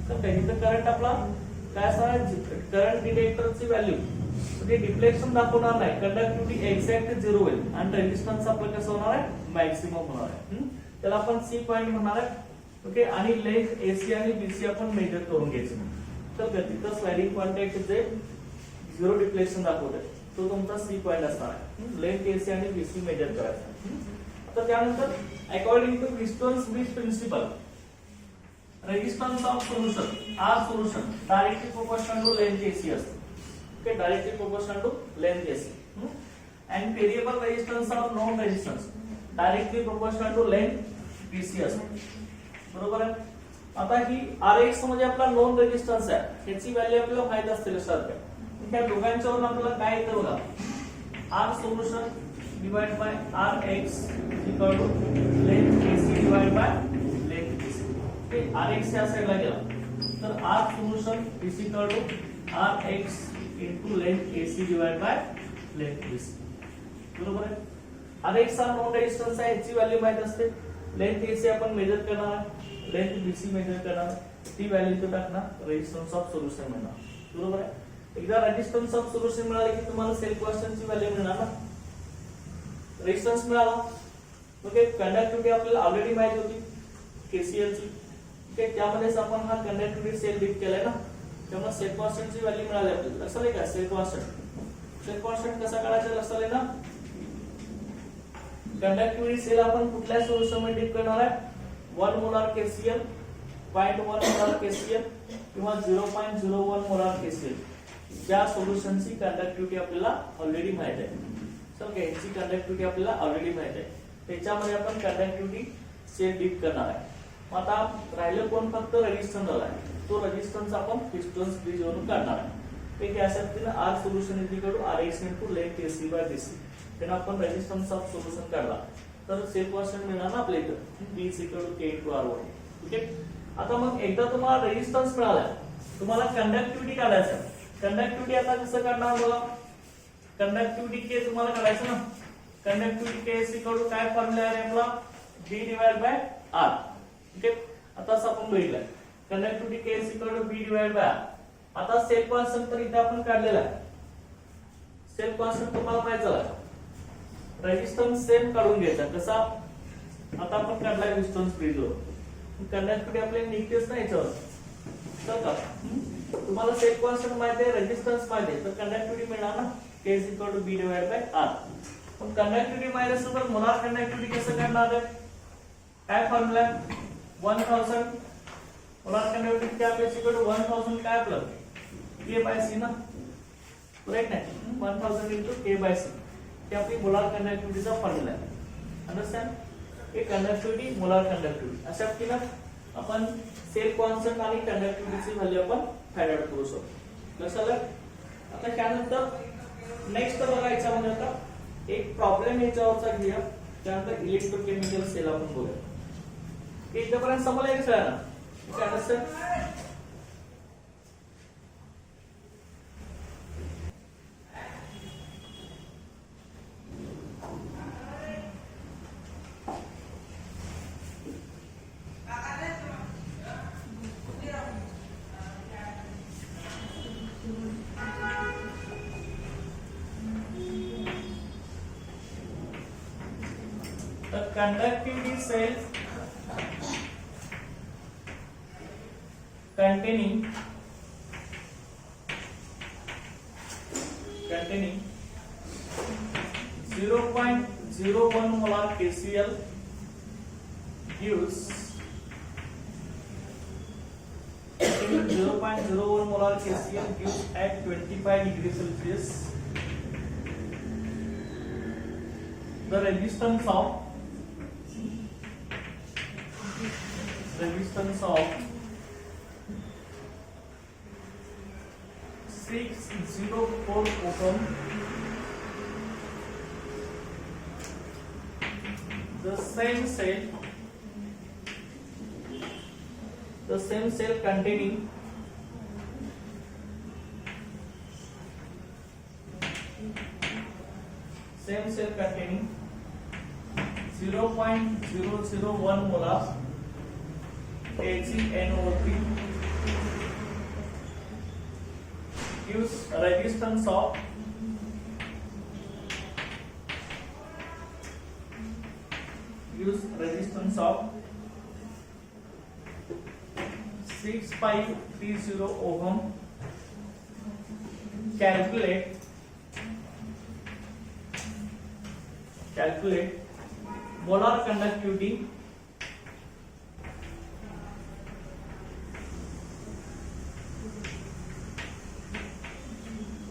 तर इथं करंट आपला काय असणार, करंट डिटेक्टरची व्हॅल्यू ते डिफ्लेक्शन दाखवणार नाही. कंडक्टिव्हिटी एक्झॅक्ट 0 होईल आणि रेजिस्टन्स आपलं कसं होणार आहे, मॅक्सिमम होणार आहे. त्याला आपण C पॉइंट म्हणणार आहे. ओके, आणि लेंथ AC आणि BC आपण मेजर करून घ्यायचं. तर तिथं स्लाइडिंग कॉन्टॅक्ट जे 0 डिफ्लेक्शन दाखवतोय तो तुमचा C पॉइंट असणार आहे. लेंथ AC आणि BC मेजर करायचा. आता त्यानंतर according to distance bridge principle, resistance of solution R solution directly proportional to length AC असते. Okay, directly proportional to length AC. and variable resistance of known resistance directly proportional to length BC असते. बरोबर आहे. आता ही Rx म्हणजे आपला non resistance आहे. याची value आपल्याला माहित असते लक्षात घ्या. त्या दोघांच्यावरून आपल्याला काय येतं बघा, R solution divide by Rx equal to length AC divide by length BC. ते Rx या साइडला गेला तर R solution is equal to Rx into length AC divide by length BC. बरोबर आहे. Rx हा नॉन रेजिस्टन्स आहे, याची व्हॅल्यू माहित असते. लेंथ AC आपण मेजर करणार आहे, लेंथ BC मेजर करणार, ती व्हॅल्यू इथे टाकणार, रेजिस्टन्स ऑफ सोल्युशन मिळणार. बरोबर आहे. एकदा रेजिस्टन्स ऑफ सोल्युशन मिळाले की तुम्हाला सेल्फ कॉन्स्टंटची व्हॅल्यू मिळणार ना. रेजिस्टन्स मिळाला. ओके, कंडक्टिव्हिटी आपल्याला ऑलरेडी माहिती होती KCL ची. ओके, त्यामध्येच आपण हा कंडक्टिव्हिटी सेल डिप केलाय ना, त्यामुळे सेल्फ कॉन्स्टंटची व्हॅल्यू मिळाली आपल्याला. लक्षात आहे का सेल्फ कॉन्स्टंट? सेल्फ कॉन्स्टंट कसा काढायचा लक्षात आहे ना. कंडक्टिव्हिटी सेल आपण कुठल्या सोल्युशन मध्ये डिप करणार आहे, 1 मोलार KCl, 0.1 मोलार KCl किंवा 0.01 मोलार KCl. ज्या सोल्युशनची कंडक्टिव्हिटी आपल्याला ऑलरेडी माहित आहे. चल याची कंडक्टिव्हिटी आपल्याला ऑलरेडी माहित आहे, त्याच्यामध्ये आपण कंडक्टिव्हिटी सेल डिप करणार आहे. आता राहिलं कोण, फक्त रेजिस्टन्स आला आहे. तो रेजिस्टन्स आपण डिस्टन्स ब्रिज वरून काढणार आहे. ते काय असेल R solution is equal to Rx into length AC by BC. त्यांना आपण रेजिस्टन्स ऑफ सोल्युशन काढला तर सेल्फ कॉन्स्टंट मिळणार ना आपल्या इथं, B is equal to K into R1. Okay, आता मग एकदा तुम्हाला रेजिस्टन्स मिळाला, तुम्हाला कंडक्टिव्हिटी काढायचं. कंडक्टिव्हिटी आता कसं काढणार बघा, कंडक्टिव्हिटी K तुम्हाला काढायचं ना. Conductivity K is equal to काय फॉर्म्युला आहे आपला, B divide by R. Okay, आता असं आपण बघितलं conductivity K is equal to B divide by R. आता सेल्फ कॉन्स्टंट तर इथे आपण काढलेला आहे. सेल्फ कॉन्स्टंट तुम्हाला माहिती झाला. रेजिस्टन्स सेम काढून घ्यायचा. कसा, आता आपण काढलाय रेजिस्टन्स ब्रिजवर, कंडक्टिव्हिटी आपल्याला निघतेच नाही याच्यावर. तर का तुम्हाला सेल्फ कॉन्स्टंट माहिती आहे, रेजिस्टन्स माहिती आहे, तर कंडक्टिव्हिटी मिळणार ना K is equal to B divided by R. पण कंडक्टिव्हिटी माहिती असेल तर मोलार कंडक्टिव्हिटी कसं काढणार आहे, काय फॉर्म्युला आहे, 1000 मोलार कंडक्टिव्हिटी क्या K is equal to 1000 काय आपलं K by C ना, राईट नाही, 1000 into K by C. ते आपली मोलार कंडक्टिव्हिटीचा फॉर्म्युला आहे. अंडरस्टँड. हे कंडक्टिव्हिटी, मोलार कंडक्टिव्हिटी अशा पद्धतीने आपण सेल्फ कॉन्स्टंट आणि कंडक्टिव्हिटीची व्हॅल्यू आपण फाइंड आउट करू शकतो. लक्षात आलं. आता त्यानंतर नेक्स्ट बघायचा म्हणजे आता एक प्रॉब्लेम याच्यावरचा घेऊया, त्यानंतर इलेक्ट्रोकेमिकल सेल आपण बघूया. इथपर्यंत समजलं एक सगळ्यांना. Understand. The conductivity cells containing 0.01 molar KCl gives 0.01 molar KCl gives at 25 degrees Celsius the resistance of 604 ohm. The same cell containing 0.001 molar HgNO3 gives resistance of 6530 ohm. Calculate molar conductivity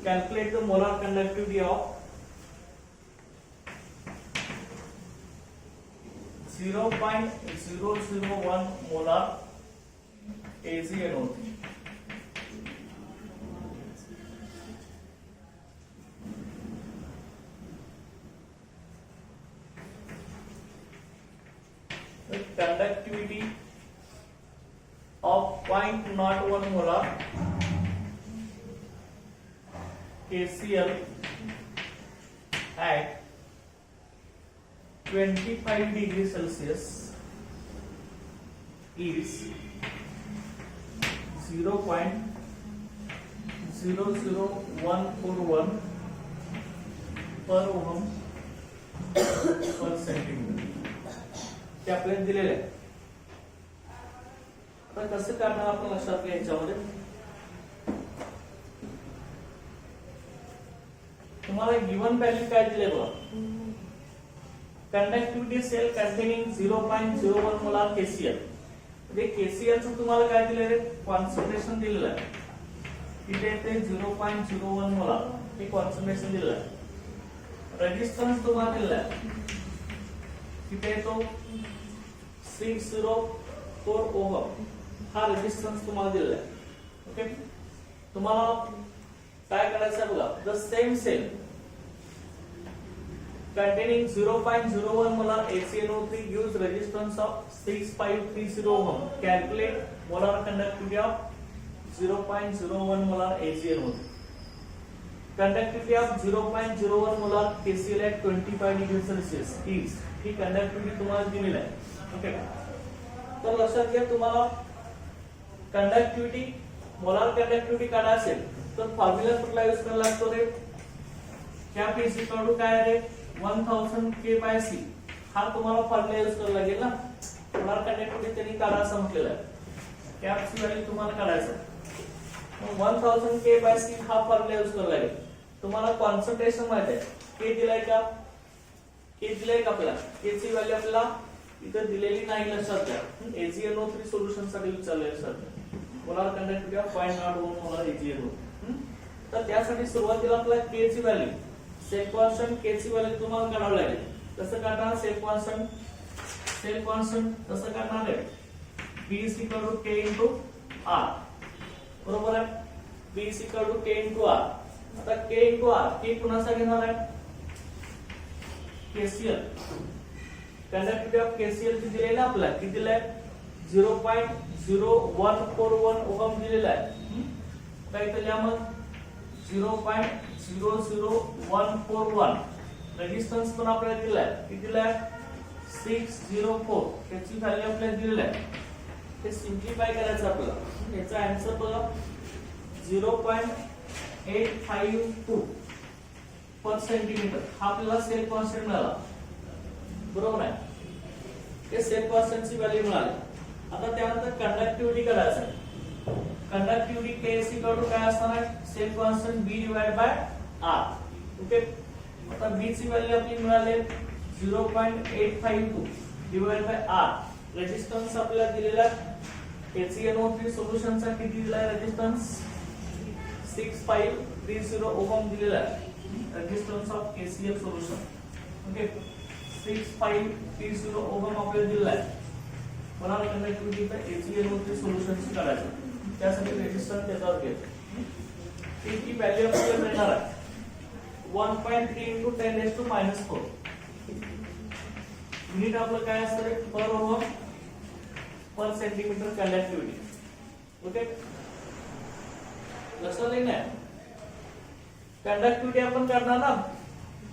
the molar conductivity of 0.001 molar AgNO3. The conductivity of 0.01 molar KCl at 25 degrees Celsius is 0.00141 per ohm per centimetre. ते आपल्याला दिलेले आहे. आता कसं करणार आपण लक्षात घ्या. याच्यामध्ये तुम्हाला गिवन व्हॅल्यू काय दिले बघा. Conductivity cell containing 0.01 molar KCl. म्हणजे KCl चं तुम्हाला काय दिलेलं आहे, कॉन्सन्ट्रेशन दिलेलं आहे. तिथे ते 0.01 मोलार हे कॉन्सन्ट्रेशन दिलेलं आहे. रेजिस्टन्स तुम्हाला दिलेला आहे. तिथे तो 604 ओहम हा रेजिस्टन्स तुम्हाला दिलेला आहे. ओके, तुम्हाला काय करायचं आहे बघा. The same cell containing 0.01 molar HgNO3 gives resistance of 6530 ohm. Calculate molar conductivity of 0.01 molar HgNO3. Conductivity of 0.01 molar KCl at 25 degrees Celsius is he conductivity तुम्हाला दिलेली आहे. ओके, तर लक्षात घ्या. तुम्हाला कंडक्टिव्हिटी मोलार कंडक्टिव्हिटी काढायची असेल तर फॉर्म्युला कुठला यूज करायला लागतो रे. कॅप इज इक्वल टू काय रे, 1000 K/C. हा तुम्हाला फॉर्म्युला यूज करायला लागेल ना. मोलार कंडक्टिव्हिटी त्यांनी काढायचं म्हटलेलं आहे. कॅपची व्हॅल्यू तुम्हाला काढायचं. मग 1000 K/C हा फॉर्म्युला यूज करायला लागेल. तुम्हाला कॉन्सन्ट्रेशन माहित आहे. के दिलाय का, के दिलाय का आपल्याला. के ची व्हॅल्यू आपल्याला इथे दिलेली नाही, लक्षात घ्या. HgNO3 सोल्युशन साठी विचारलेलं sir. Molar conductivity of 0.01 molar HgNO3. तर त्यासाठी सुरुवातीला आपल्याला के ची व्हॅल्यू, सेल कॉन्स्टंट के ची व्हॅल्यू तुम्हाला काढावी लागेल. कसं काढणार, सेल कॉन्स्टंट कसं काढणार आहे. B is equal to K into R. बरोबर आहे. B is equal to K into R. आता K into R K कुणाचा घेणार आहे, KCl. कंडक्टिव्हिटी ऑफ KCl ची दिलेली आहे आपल्याला. किती दिले आहे, 0.0141 ओहम दिलेला आहे. काय इथे लिहा मग 0.00141. रेजिस्टन्स पण आपल्याला दिला आहे. किती दिला आहे, 604. त्याची व्हॅल्यू आपल्याला दिलेली आहे. हे सिंप्लिफाय करायचं आपल्याला. याचा आन्सर बघा 0.852 पर सेंटीमीटर. हा आपल्याला सेल कॉन्स्टंट मिळाला. बरोबर आहे. हे सेल कॉन्स्टंटची व्हॅल्यू मिळाली. आता त्यानंतर कंडक्टिव्हिटी करायचं आहे. Conductivity K is equal to काय असणार आहे, cell constant B divide by R. Okay, आता B ची व्हॅल्यू आपली मिळाली 0.852 डिवाइड बाय R. रेजिस्टन्स आपल्याला दिलेला HeNO3 सोल्युशनचा किती दिलाय रेजिस्टन्स 6530 ओहम दिलेला आहे resistance of HCl solution okay 6530 ohm आपल्याला दिलेला आहे मला कंडक्टिव्हिटी HeNO3 सोल्युशनची काढायचं त्यासाठी रेजिस्टन्स त्याच्यावर घ्यायचं ती व्हॅल्यू आपल्याला मिळणार आहे 1.3 into 10 raised to minus 4 unit आपलं काय असतं per ohm per centimetre conductivity okay लक्षात येईल कंडक्टिव्हिटी आपण करणार ना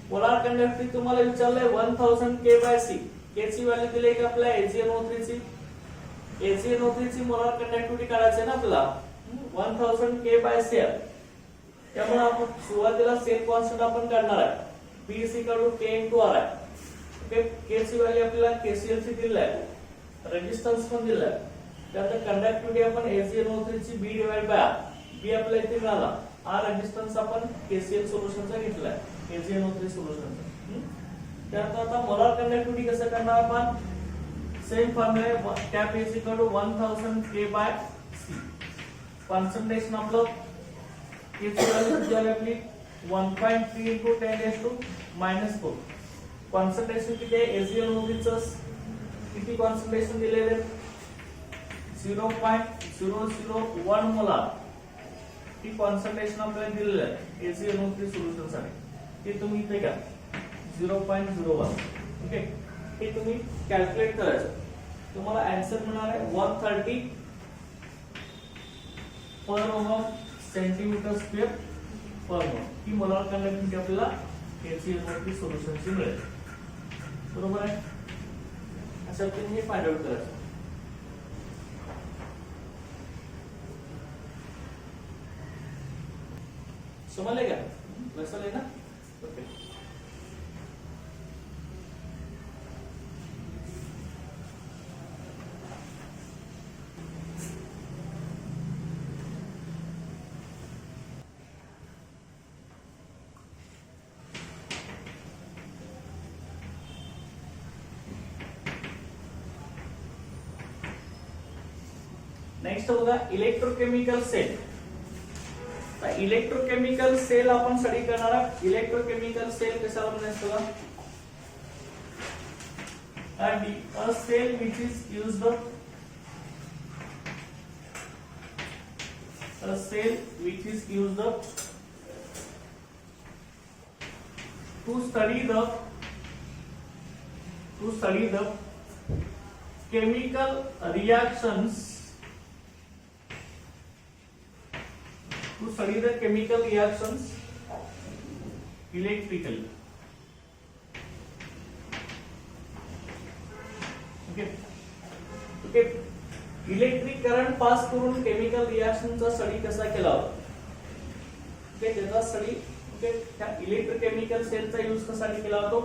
पोलार कंडक्टिव्हिटी तुम्हाला विचारलंय 1000 K/C के ची व्हॅल्यू दिली की आपल्या HeNO3 ची मोलार कंडक्टिव्हिटी काढायची ना आपल्याला 1000 K/C त्यामुळे आपण सुरुवातीला सेम कॉन्स्टंट आपण काढणार आहे B is equal to K into R आहे ओके K ची व्हॅल्यू आपल्याला KCl ची दिली आहे रेजिस्टन्स पण दिला आहे त्यानंतर कंडक्टिव्हिटी आपण HeNO3 ची B divide by R B आपल्याला इथे मिळाला R रेजिस्टन्स आपण KCl सोल्युशनचा घेतलाय HeNO3 सोल्युशनचा त्यानंतर आता मोलार कंडक्टिव्हिटी कसं करणार आपण same formula cap is equal to 1000 K/C concentration आपलं ची व्हॅल्यू किती आली आपली 1.3 into 10 raised to minus 4 concentration किती आहे HeNO3 चं किती कॉन्संट्रेशन दिलेले 0.001 मोलार ती कॉन्संट्रेशन आपल्याला दिलेलं आहे HeNO3 सोल्युशन साठी ते तुम्ही इथे घ्या 0.01 ओके हे तुम्ही कॅल्क्युलेट करायचं तुम्हाला आन्सर मिळणार आहे 130 पर ohm centimetre square per mole ही मोलार कंडक्टिव्हिटी आपल्याला HeNO3 सोल्युशनची मिळेल बरोबर आहे अशा तुम्ही हे फाइंड आउट करायचं समजले का लक्षात आहे ना ओके नेक्स्ट बघा इलेक्ट्रोकेमिकल सेल इलेक्ट्रोकेमिकल सेल आपण स्टडी करणार आहोत इलेक्ट्रोकेमिकल सेल कशाला म्हणायचं and a cell which is used to study the chemical reactions electrically okay electric current pass करून केमिकल रिएक्शनचा स्टडी कसा केला होता ओके त्याचा स्टडी ओके त्या इलेक्ट्रोकेमिकल सेलचा यूज कशासाठी केला होतो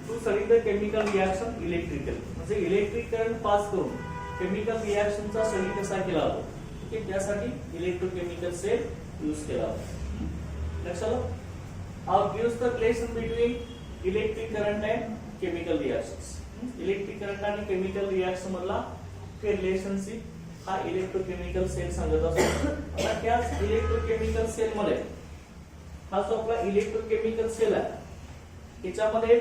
to study the chemical reaction electrical म्हणजे इलेक्ट्रिक करंट पास करून केमिकल रिएक्शनचा स्टडी कसा केला होता ओके त्यासाठी इलेक्ट्रोकेमिकल सेल यूज केला होता लक्षात आलं how gives the relation between electric current and chemical reactions electric current आणि केमिकल रिएक्शन मधला ते रिलेशनशिप हा इलेक्ट्रोकेमिकल सेल सांगत असतो आता त्याच इलेक्ट्रोकेमिकल सेल मध्ये हा जो आपला इलेक्ट्रोकेमिकल सेल आहे त्याच्यामध्ये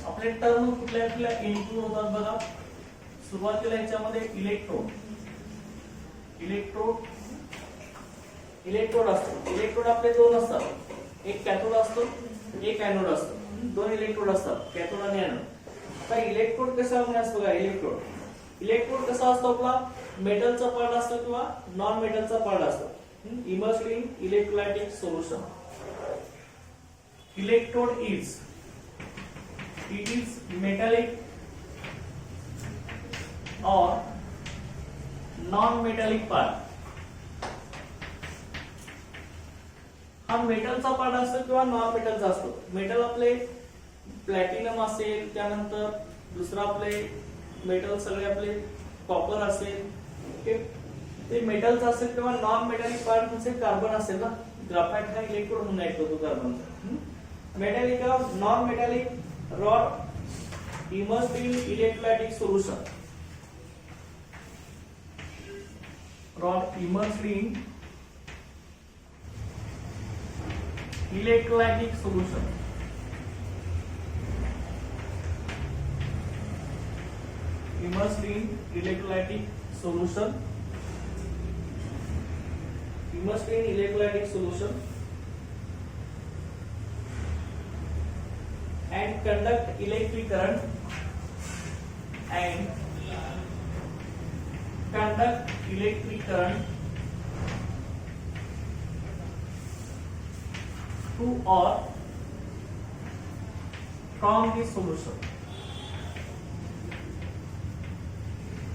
आपले टर्म कुठल्या कुठल्या इन्क्लूड होतात बघा सुरुवातीला याच्यामध्ये इलेक्ट्रोड असतो इलेक्ट्रोड आपले दोन असतात एक कॅथोड असतो एक एनोड असतो दोन इलेक्ट्रोड असतात कॅथोड आणि एनोड आता इलेक्ट्रोड कसा म्हणायचं बघा इलेक्ट्रोड कसा असतो आपला मेटलचा पार्ट असतो किंवा नॉन मेटलचा पार्ट असतो immersed in electrolytic solution electrode is metallic और नॉन मेटॅलिक पार्ट हा मेटलचा पार्ट असतो किंवा नॉन मेटलचा असतो मेटल आपले प्लॅटिनम असेल त्यानंतर दुसरा आपले मेटल सगळे आपले कॉपर असेल ते मेटलचा असेल किंवा नॉन मेटॅलिक पार्ट म्हणजे कार्बन असेल ना ग्राफाइट हा इलेक्ट्रोड म्हणून ऐकतो तो कार्बनचा मेटॅलिक और non metallic rod immersed in electrolytic solution rod immersed in electrolytic solution. Immersed in electrolytic solution. Immersed in electrolytic solution and conduct electric current and conduct electric current to or from the solution.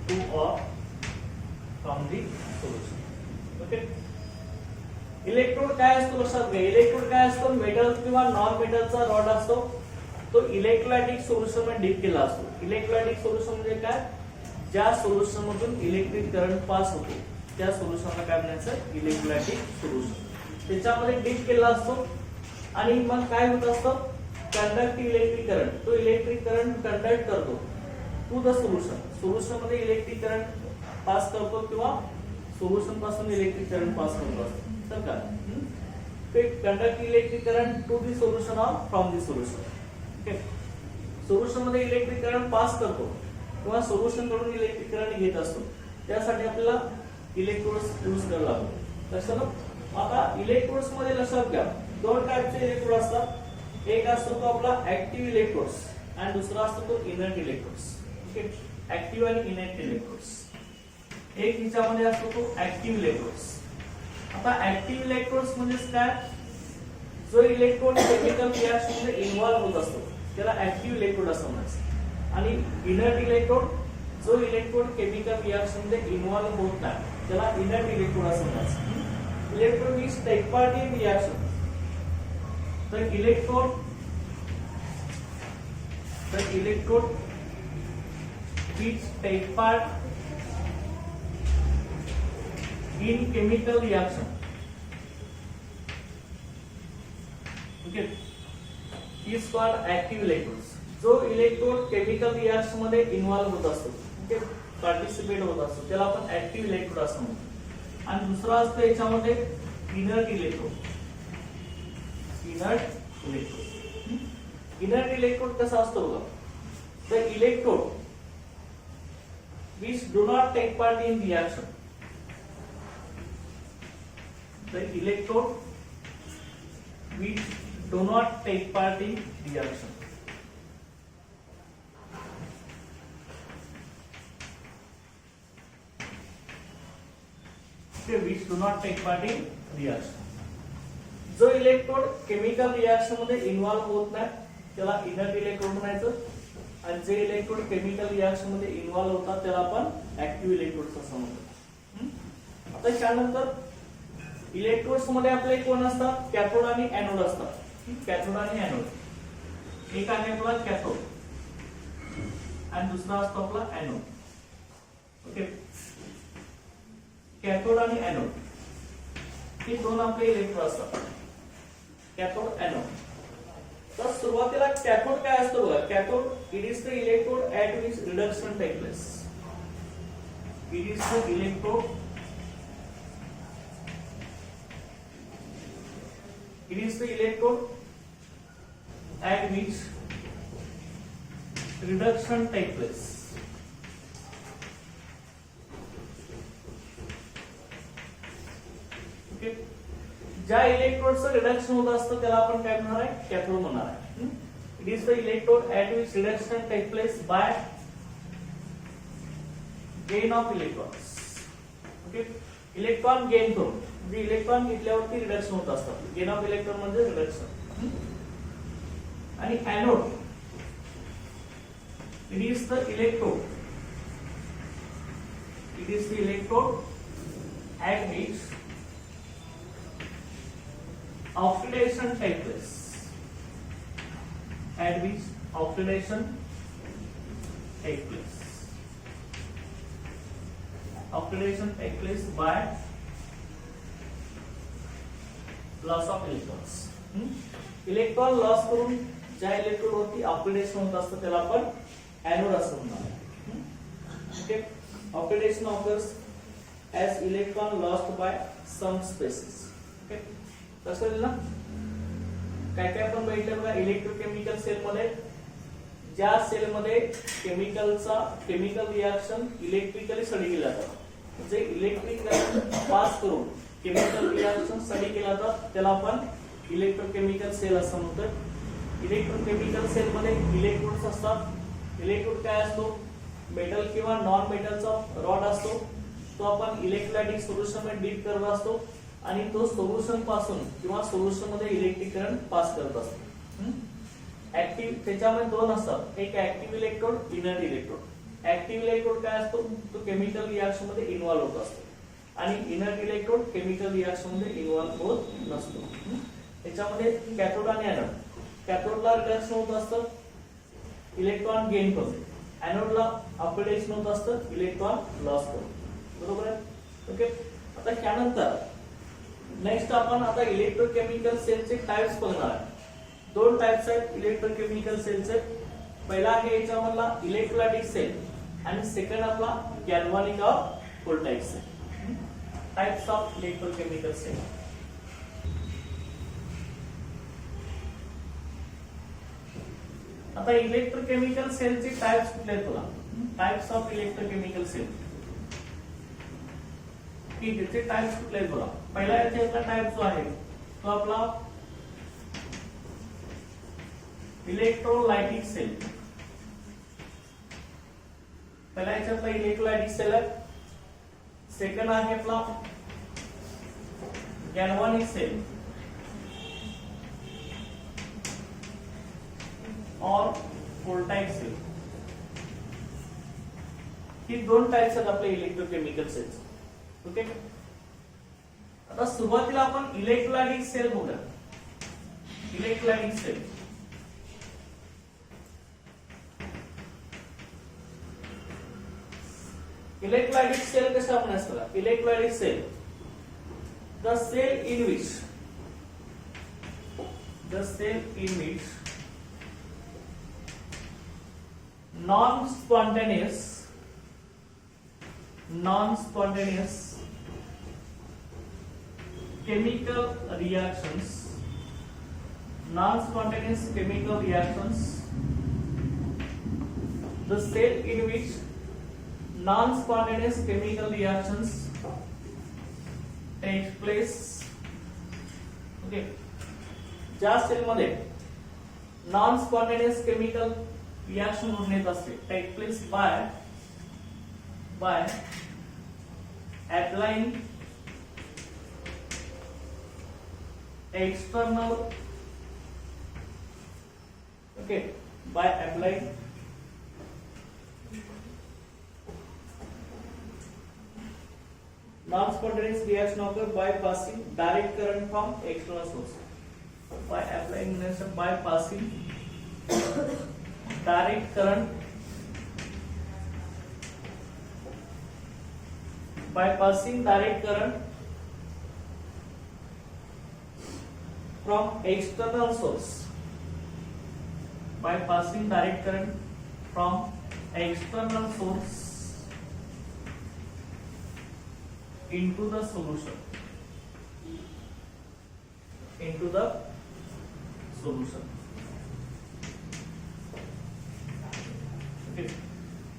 To or from the solution. Okay. Electrode काय असतो लक्षात घ्या. Electrode काय असतो, metal किंवा non मेटलचा rod असतो, तो इलेक्ट्रोलायटिक सोल्युशन मध्ये डीप केला असतो. इलेक्ट्रोलायटिक सोल्युशन म्हणजे काय, ज्या सोल्युशन मधून इलेक्ट्रिक करंट पास होतो त्या सोल्युशनला काय म्हणायचं, इलेक्ट्रोलायटिक सोल्युशन. त्याच्यामध्ये डीप केला असतो आणि मग काय होत असतं, कंडक्ट इलेक्ट्रिक करंट, तो इलेक्ट्रिक करंट कंडक्ट करतो टू द सोल्युशन. सोल्युशन मध्ये इलेक्ट्रिक करंट पास करतो किंवा सोल्युशन पासून इलेक्ट्रिक करंट पास करतो असतो. तर का ते conduct electric current to the solution or from the solution. Okay. Solution मध्ये इलेक्ट्रिक करंट पास करतो किंवा सोल्युशन कडून इलेक्ट्रिक करंट घेत असतो, त्यासाठी आपल्याला इलेक्ट्रोड्स यूज करायला लागतो. लक्षात. आता इलेक्ट्रोड्स मध्ये लक्षात घ्या, दोन टाइपचे इलेक्ट्रोड असतात. एक असतो तो आपला ऍक्टिव्ह इलेक्ट्रोड्स आणि दुसरा असतो तो इनर्ट इलेक्ट्रोड्स. ओके. ऍक्टिव्ह आणि इनर्ट इलेक्ट्रोड्स. एक हिच्यामध्ये असतो तो ऍक्टिव्ह इलेक्ट्रोड्स. आता ऍक्टिव्ह इलेक्ट्रोड्स म्हणजे काय, जो इलेक्ट्रोड केमिकल रिएक्शन मध्ये इन्व्हॉल्व होत असतो त्याला ऍक्टिव्ह इलेक्ट्रोड असं म्हणायचं. आणि इनर्ट इलेक्ट्रोड, जो इलेक्ट्रोड केमिकल रिएक्शन मध्ये इन्व्हॉल्व होत नाही त्याला इनर्ट इलेक्ट्रोड असं म्हणायचं. Electrode means take part in reaction. तर electrode which take part in chemical reaction. Okay, is called active electrodes. जो इलेक्ट्रोड केमिकल रिएक्शन मध्ये इन्व्हॉल्व होत असतो, ओके, पार्टिसिपेट होत असतो, त्याला आपण ऍक्टिव्ह इलेक्ट्रोड असं म्हणतो. आणि दुसरा असतो याच्यामध्ये इनर्ट इलेक्ट्रोड. इनर्ट इलेक्ट्रोड कसा असतो बघा, the electrode which do not take part in reaction. The electrode which do not take part in reaction. Okay, which do not take part in reaction. जो इलेक्ट्रोड केमिकल रिएक्शन मध्ये involve होत नाही त्याला inert electrode म्हणायचं. आणि जे electrode chemical reaction मध्ये involve होतात त्याला आपण ऍक्टिव्ह इलेक्ट्रोड्स असं म्हणतो. आता त्यानंतर इलेक्ट्रोड्स मध्ये आपले कोण असतात, कॅथोड आणि एनोड असतात. कॅथोड आणि एनोड, एक आहे आपला कॅथोड आणि दुसरा असतो आपला एनोड. ओके. कॅथोड आणि एनोड हे दोन आपले इलेक्ट्रोड असतात, कॅथोड एनोड. तर सुरुवातीला कॅथोड काय असतो बघा, cathode it is the electrode at which reduction take place. It is the electrode, it is the electrode at which reduction take place. Okay. ज्या इलेक्ट्रोडचं रिडक्शन होत असतं त्याला आपण काय म्हणणार आहे, कॅथोड म्हणणार आहे. It is the electrode at which reduction take place by gain of electrons. Okay. Electron gain करून, जे इलेक्ट्रॉन घेतल्यावरती रिडक्शन होत असतात. गेन ऑफ इलेक्ट्रॉन म्हणजे रिडक्शन. आणि anode it is the electrode, it is the electrode at which oxidation take place, at which oxidation take place. Oxidation take place by loss of electrons. Electron loss करून ज्या electrode वरती oxidation होत असतं त्याला आपण anode असं म्हणणार. Okay. Oxidation occurs as electron lost by some species. Okay, कसं ना काय काय आपण बघितलं बघा इलेक्ट्रोकेमिकल सेल मध्ये, ज्या सेल मध्ये केमिकल रिएक्शन इलेक्ट्रिकली स्टडी केला जातो, म्हणजे इलेक्ट्रिक करंट पास करून केमिकल रिएक्शन स्टडी केला जातो, त्याला आपण इलेक्ट्रोकेमिकल सेल असं म्हणतो. इलेक्ट्रोकेमिकल सेल मध्ये इलेक्ट्रोड्स असतात. इलेक्ट्रोड काय असतो, मेटल किंवा नॉन मेटलचा रॉड असतो, तो आपण इलेक्ट्रोलायटिक सोल्युशन मध्ये डीप करत असतो आणि तो सोल्युशन पासून किंवा सोल्युशन मध्ये इलेक्ट्रिक करंट पास करत असतो. ऍक्टिव्ह त्याच्यामध्ये दोन असतात, एक active electrode, inert electrode. Active electrode काय असतो, तो केमिकल रिएक्शन मध्ये इन्व्हॉल्व होत असतो आणि इनर्ट इलेक्ट्रोड केमिकल रिएक्शन मध्ये इन्व्हॉल्व होत नसतो. त्याच्यामध्ये कॅथोड आणि एनोड. कॅथोडला रिडक्शन होत असतं, इलेक्ट्रॉन गेन करतो. एनोडला ऑक्सिडेशन होत असतं, इलेक्ट्रॉन लॉस करतो. बरोबर आहे. ओके, आता त्यानंतर नेक्स्ट आपण आता इलेक्ट्रोकेमिकल सेलचे टाइप्स बघणार आहे. दोन टाइप्स आहेत इलेक्ट्रोकेमिकल सेलचे. पहिला आहे याच्यामधला इलेक्ट्रोलायटिक सेल आणि सेकंड आपला galvanic or voltaic cell. Types of electrochemical cell. आता इलेक्ट्रोकेमिकल सेलचे टाइप्स कुठले आहेत तुला, टाइप्स ऑफ इलेक्ट्रोकेमिकल सेल. ठीक आहे, ते टाइप्स कुठले आहेत बघा. पहिला याच्यातला टाइप जो आहे तो आपला इलेक्ट्रोलायटिक सेल. पहिला याच्यातला इलेक्ट्रोलायटिक सेल आहे. सेकंड आहे आपला गॅल्व्हॅनिक सेल और व्होल्टाइक सेल. ही दोन टाइप्स आहेत आपले इलेक्ट्रोकेमिकल सेल्स. ओके, आता सुरुवातीला आपण इलेक्ट्रोलायटिक सेल बघूया. इलेक्ट्रोलायटिक सेल इलेक्ट्रोलायटिक सेल कशा आपण असतो. Electrolytic cell the cell in which non-spontaneous chemical reactions, the cell in which non-spontaneous chemical reactions take place. Okay, ज्या सेल मध्ये नॉन स्पॉन्टेनियस केमिकल रिएक्शन घडून येत असते, take place by applying external non-spontaneous reaction occurs by passing direct current from external source. By applying direct current from external source. By passing direct current from external source into the solution. Okay.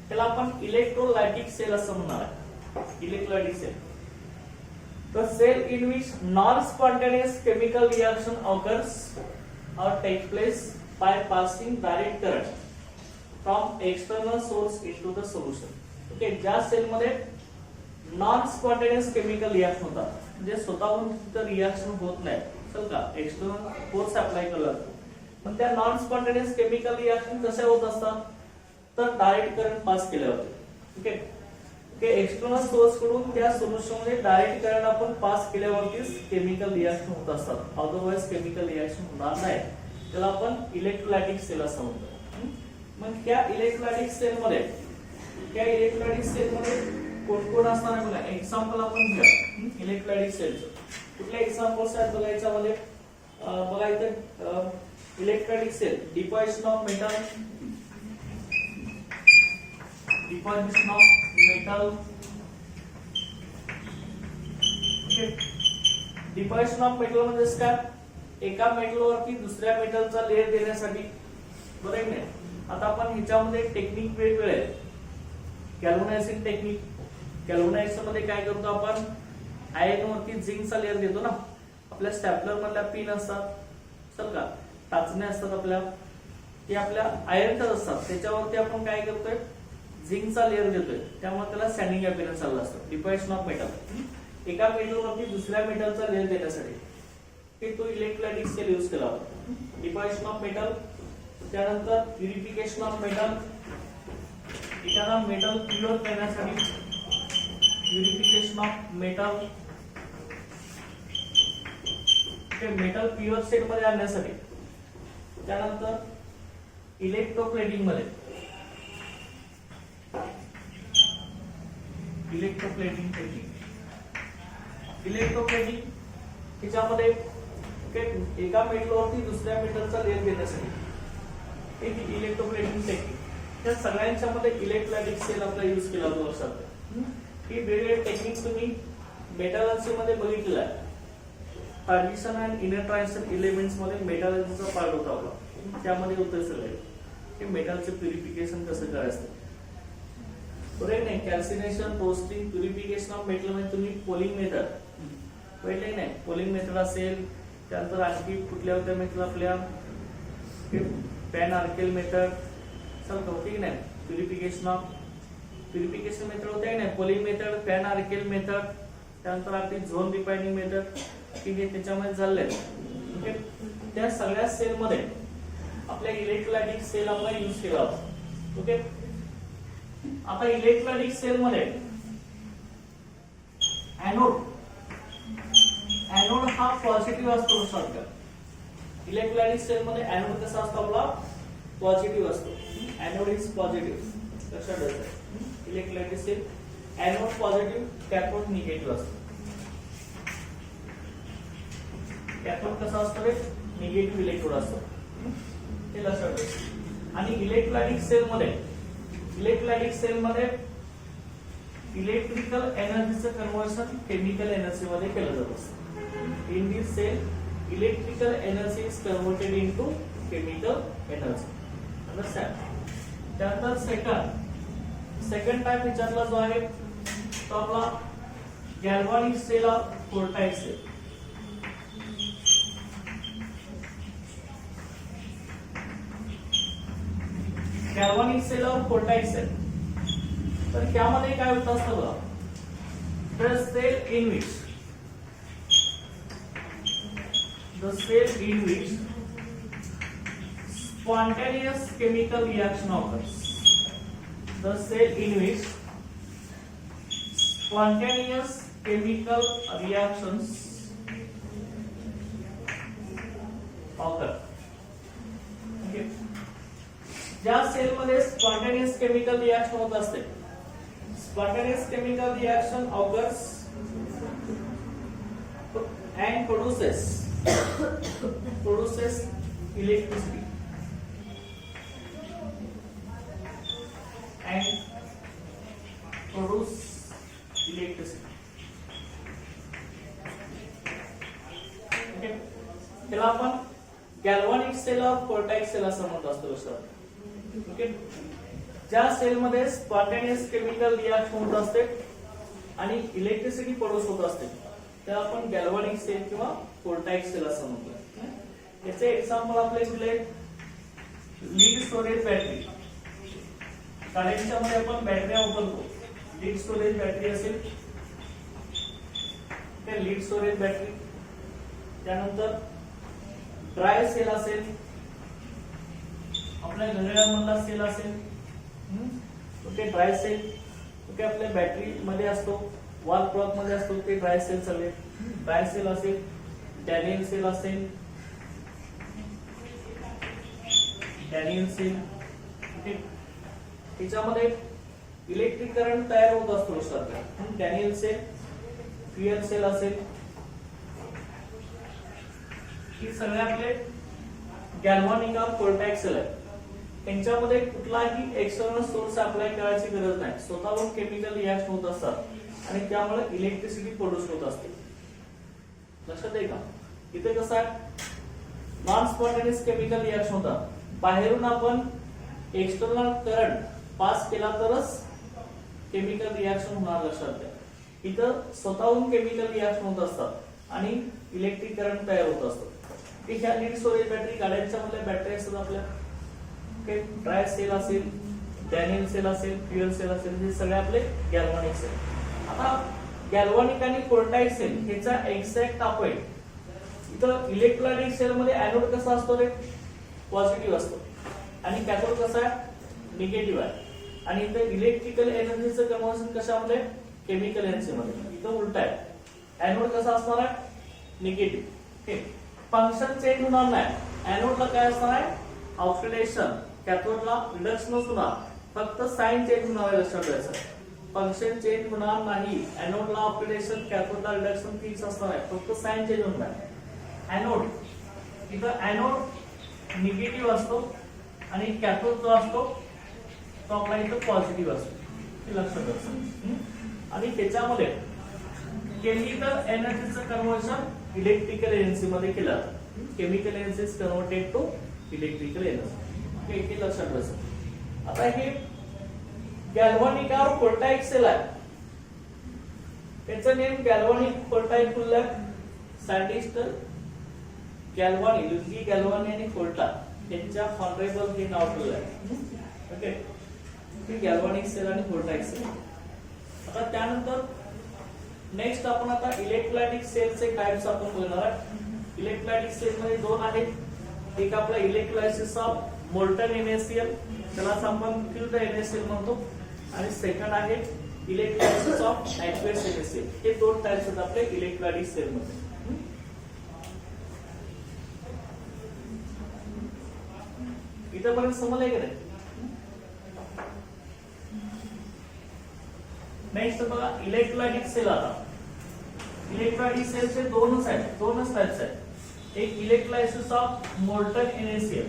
त्याला आपण electrolytic sale असं म्हणणार आहे. Electrolytic cell, the cell in which non-spontaneous chemical reaction occurs or takes place by passing direct current from external source into the solution. Okay, ज्या cell मध्ये non spontaneous chemical reaction होतात, म्हणजे स्वतःहून तिथं reaction होत नाही, चल का एक्सटर्नल फोर्स अप्लाय केला जातो, पण त्या नॉन स्पॉन्टेनियस केमिकल रिएक्शन कशा होत असतात, तर डायरेक्ट करंट पास केले होते. ओके, एक्सटर्नल सोर्स कडून त्या सोल्युशन मध्ये डायरेक्ट करंट आपण पास केल्यावरतीच केमिकल रिएक्शन होत असतात, अदरवाइज केमिकल रिएक्शन होणार नाही. त्याला आपण इलेक्ट्रोलायटिक सेल असं म्हणतो. मग त्या इलेक्ट्रोलायटिक सेल मध्ये कोण असणार बघा, एक्झाम्पल आपण घेऊया इलेक्ट्रोलायटिक सेलचं. कुठले एक्झाम्पल्स आहेत बघा याच्यामध्ये. बघा इथे electrolytic cell, deposition of metal, deposition of metal म्हणजे काय, एका मेटलवरती दुसऱ्या मेटलचा लेयर देण्यासाठी, बरोबर आहे नाही. आता आपण ह्याच्यामध्ये टेक्निक वेगवेगळे आहेत. गॅल्व्हनायझिंग टेक्निक, गॅल्व्हनायझेशन मध्ये काय करतो आपण, आयर्न वरती झिंकचा लेयर देतो ना. आपल्या स्टॅपलर मधल्या पिन असतात, चल का टाचण्या असतात आपल्या, ते आपल्या आयर्नच असतात, त्याच्यावरती आपण काय करतोय, झिंकचा लेयर देतोय, त्यामुळे त्याला सॅनिंग अपीयरन्स आला असतो. डिपॉझिशन ऑफ मेटल, एका मेटलवरती दुसऱ्या मेटलचा लेयर देण्यासाठी ते तो इलेक्ट्रोलायटिक सेल यूज केला होता. डिपॉझिशन ऑफ मेटल, त्यानंतर प्युरिफिकेशन ऑफ मेटल, एखादा मेटल प्युअर करण्यासाठी प्युरिफिकेशन ऑफ मेटल, ते मेटल प्युअर स्टेट मध्ये आणण्यासाठी. त्यानंतर इलेक्ट्रोप्लेटिंग मध्ये, इलेक्ट्रोप्लेटिंग टेक्निक, इलेक्ट्रोप्लेटिंग त्याच्यामध्ये एका मेटलवरती दुसऱ्या मेटलचा लेयर देण्यासाठी एक इलेक्ट्रोप्लेटिंग टेक्निक. त्या सगळ्यांच्या मध्ये इलेक्ट्रोलायटिक सेल आपला यूज केला जातो लक्षात. ही वेगवेगळे टेक्निक तुम्ही मेटलॉजी मध्ये बघितलेलं आहे. Transition and inner transition elements मध्ये मेटलॉजीचा पार्ट होता आपला, त्यामध्ये होतं सगळे की मेटलचे प्युरिफिकेशन कसं करायचं, बरोबर नाही. Calcination, roasting, purification of metal मध्ये तुम्ही पोलिंग मेथड पहिले नाही, पोलिंग मेथड असेल, त्यानंतर आणखी कुठल्या होत्या मेथड आपल्या, पॅन आर्केल मेथड, चल ठीक नाही. प्युरिफिकेशन मेथड होते नाही, पोलिंग मेथड, पॅन आर्केल मेथड, त्यानंतर आपली झोन रिफायनिंग मेथड, ठीक आहे, त्याच्यामध्ये झाले. त्या सगळ्या सेल मध्ये आपल्या इलेक्ट्रोलायटिक सेल आपण यूज केला होता. ओके, आता इलेक्ट्रोलायटिक सेल मध्ये एनोड, एनोड हा पॉझिटिव्ह असतो लक्षात. इलेक्ट्रोलायटिक सेल मध्ये एनोड कसा असतो आपला, पॉझिटिव्ह असतो. एनोड इज पॉझिटिव्ह लक्षात ठेवायचं. Electrolytic cell anode positive, cathode negative असतो. कॅथोड कसा असतो रे, निगेटिव्ह इलेक्ट्रोड असतो, हे लक्षात ठेवायचं. आणि इलेक्ट्रोलायटिक सेल मध्ये, इलेक्ट्रोलायटिक सेल मध्ये इलेक्ट्रिकल एनर्जीचं कन्व्हर्शन केमिकल एनर्जी मध्ये केलं जात असतं. In this cell electrical energy is converted into chemical energy. Understand. त्यानंतर सेकंड टाइप विचारला जो आहे तो आपला galvanic cell of voltaic cell. Galvanic cell of voltaic cell, तर त्यामध्ये काय होत असतं बघा, the cell in which spontaneous chemical reaction occurs. The cell in which spontaneous chemical reactions occur. Okay. ज्या सेल मध्ये स्पॉन्टेनियस केमिकल रिएक्शन होत असते, spontaneous chemical reaction occurs and produces electricity and produce electricity. Okay, त्याला आपण galvanic cell of voltaic cell असं म्हणत असतो sir. Okay, ज्या सेल मध्ये स्पॉन्टेनियस केमिकल रिएक्शन होत असते आणि इलेक्ट्रिसिटी प्रोड्यूस होत असते, त्याला आपण गॅल्व्हॅनिक सेल किंवा व्होल्टाइक सेल असं म्हणतो. याचे एक्झाम्पल आपले कुठले, लीड स्टोरेज बॅटरी. गाड्यांच्या मध्ये आपण बॅटऱ्या वापरतो, लीड स्टोरेज बॅटरी असेल, ते लीड स्टोरेज बॅटरी. त्यानंतर ड्राय सेल असेल, आपल्या घड्याळामधला सेल असेल, ओके, ड्राय सेल. ओके, आपल्या बॅटरी मध्ये असतो, वॉल क्लॉक मध्ये असतो, ते ड्राय सेल सगळे. ड्राय सेल असेल, डॅनियल सेल असेल, डॅनियल सेल. ओके, त्याच्यामध्ये इलेक्ट्रिक करंट तयार होत असतो sir. Daniell cell, fuel cell असेल, ही सगळे आपले गॅल्व्हॅनिक ऑफ व्होल्टाइक सेल आहे. त्यांच्यामध्ये कुठलाही एक्सटर्नल सोर्स अप्लाय करायची गरज नाही, स्वतःहून केमिकल रिएक्शन होत असतात आणि त्यामुळे इलेक्ट्रिसिटी प्रोड्यूस होत असते. लक्षात आहे का? इथे कसं आहे, नॉन स्पॉन्टेनियस केमिकल रिएक्शन होतात. बाहेरून आपण एक्सटर्नल करंट पास केला तरच केमिकल रिएक्शन होणार. लक्षात घ्या, इथं स्वतःहून केमिकल रिएक्शन होत असतात आणि इलेक्ट्रिक करंट तयार होत असतं. ह्या लीड स्टोरेज बॅटरी गाड्यांच्या मधल्या बॅटरी असतात आपल्या, ड्राय सेल असेल, डॅनियल सेल असेल, फ्युएल सेल असेल, हे सगळे आपले गॅल्व्हॅनिक सेल. आता गॅल्व्हॅनिक आणि व्होल्टाइक सेल ह्याचा एक्झॅक्ट आपण इथं इलेक्ट्रोलाइटिक सेल मध्ये एनोड कसा असतो रे, पॉझिटिव्ह असतो आणि कॅथोड कसा आहे, निगेटिव्ह आहे. आणि इथं इलेक्ट्रिकल एनर्जीचं कन्व्हर्जन कशामध्ये, केमिकल एनर्जी मध्ये. इथं उलट आहे, एनोड कसा असणार आहे, निगेटिव्ह. ओके, फंक्शन चेंज होणार नाही. एनोडला काय असणार आहे, ऑक्सिडेशन, कॅथोडला रिडक्शनच होणार, फक्त साइन चेंज होणार आहे. लक्षात ठेवायचं, फंक्शन चेंज होणार नाही. एनोडला ऑक्सिडेशन, कॅथोडला रिडक्शन फिक्स असणार आहे, फक्त साइन चेंज होणार आहे. एनोड, इथं एनोड निगेटिव्ह असतो आणि कॅथोड जो असतो तो आपला इथं पॉझिटिव्ह असतो, हे लक्षात ठेवायचं. आणि त्याच्यामध्ये केमिकल एनर्जीचं कन्व्हर्जन इलेक्ट्रिकल एनर्जी मध्ये केलं जातं. Chemical energy is converted to electrical energy, हे लक्षात ठेवायचं. आता हे गॅल्व्हॅनिक और व्होल्टाइक सेल आहे, त्याचं नेम गॅल्व्हॅनिक व्होल्टाइक ठेवलंय. सायंटिस्ट गॅल्व्हानी, लुइगी गॅल्व्हानी आणि कोल्टा यांच्या हॉनरेबल हे नाव ठेवलं आहे. ओके, हे गॅल्व्हॅनिक सेल आणि व्होल्टाइक सेल. आता त्यानंतर नेक्स्ट आपण आता इलेक्ट्रोलाइटिक सेलचे टाइप्स आपण बोलणार आहे. इलेक्ट्रोलाइटिक सेल मध्ये दोन आहेत. एक आपला इलेक्ट्रोलायसिस ऑफ मोल्टन NaCl, त्यालाच आपण फ्युज्ड NaCl म्हणतो. आणि सेकंड आहे इलेक्ट्रोलायसिस ऑफ ऍक्वेस NaCl. हे दोन टाइप्स आहेत आपले इलेक्ट्रोलाइटिक सेल मध्ये. इथपर्यंत समजलंय की नाही? नेक्स्ट बघा इलेक्ट्रोलाइटिक सेल. आता इलेक्ट्रोलाइटिक सेलचे दोनच टाइप्स आहेत. एक इलेक्ट्रोलायसिस ऑफ मोल्टन NaCl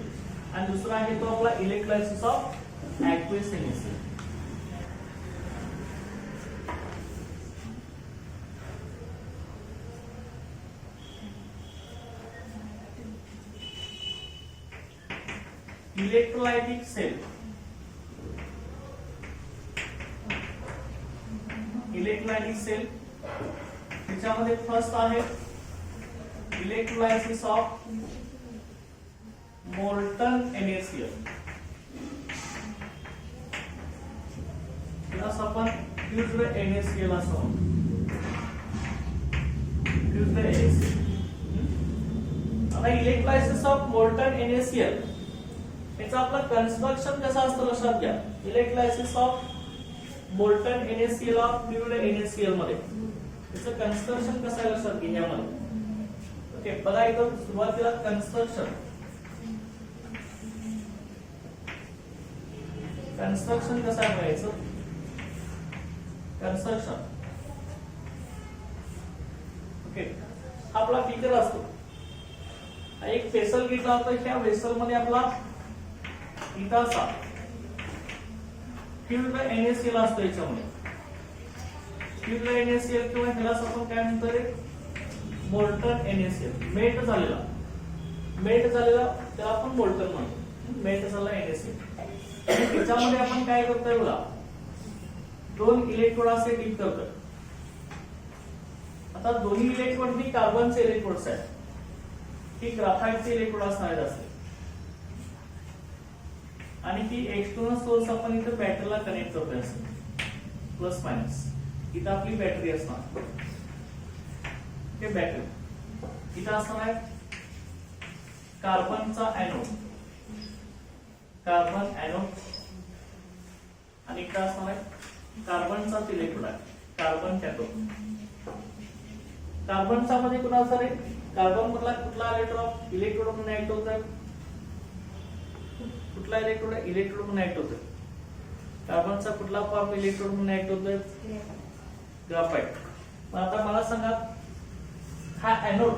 आणि दुसरा आहे तो आपला electrolysis of aqueous NaCl. Electrolytic cell, electrolytic cell त्याच्यामध्ये फर्स्ट आहे electrolysis of molten NaCl. Plus आपण फ्युज्ड NaCl असं फ्युज्ड NaCl. आता इलेक्ट्रोलायसिस ऑफ मोल्टन NaCl याचा आपला कन्स्ट्रक्शन कसं असतं लक्षात घ्या. Electrolysis of molten NaCl of fused NaCl मध्ये त्याचं कन्स्ट्रक्शन कसं आहे लक्षात घ्या यामध्ये. ओके, बघा इथं सुरुवातीला कन्स्ट्रक्शन कसं आहे बघायचं. कन्स्ट्रक्शन ओके, आपला बीकर असतो, एक वेसल घेतला होता. ह्या वेसल मध्ये आपला इथासा फ्युज्ड NaCl असतो. याच्यामध्ये फ्युज्ड NaCl किंवा ह्याला आपण काय म्हणतो रे, मोल्टन NaCl. मेल्ट झालेला त्याला आपण मोल्टन म्हणतो. मेल्ट झाला NaCl. त्याच्यामध्ये आपण काय करतोय बघा, दोन इलेक्ट्रोड असे डीप करतोय. आता दोन्ही इलेक्ट्रोड ही कार्बनचे इलेक्ट्रोड्स आहेत, ही ग्राफाइटचे इलेक्ट्रोड असणार आहेत. आणि ही एक्सटर्नल सोर्स आपण इथे बॅटरीला कनेक्ट करतोय प्लस मायनस. इथं आपली बॅटरी असणार, हे बॅटरी. इथं असणार आहे कार्बनचा एनोड, कार्बन एनोड. आणि इथं असणार आहे कार्बनचाच इलेक्ट्रोड आहे, कार्बन कॅथोड. कार्बनचा मध्ये कुठला असणार आहे, कार्बन मधला कुठला इलेक्ट्रोड म्हणून ऍक्ट होत आहे, कुठला इलेक्ट्रोड म्हणून ऍक्ट होतोय. कार्बनचा कुठला फॉर्म इलेक्ट्रोड म्हणून ऍक्ट होतोय, ग्राफाइट. आता मला सांगा, हा एनोड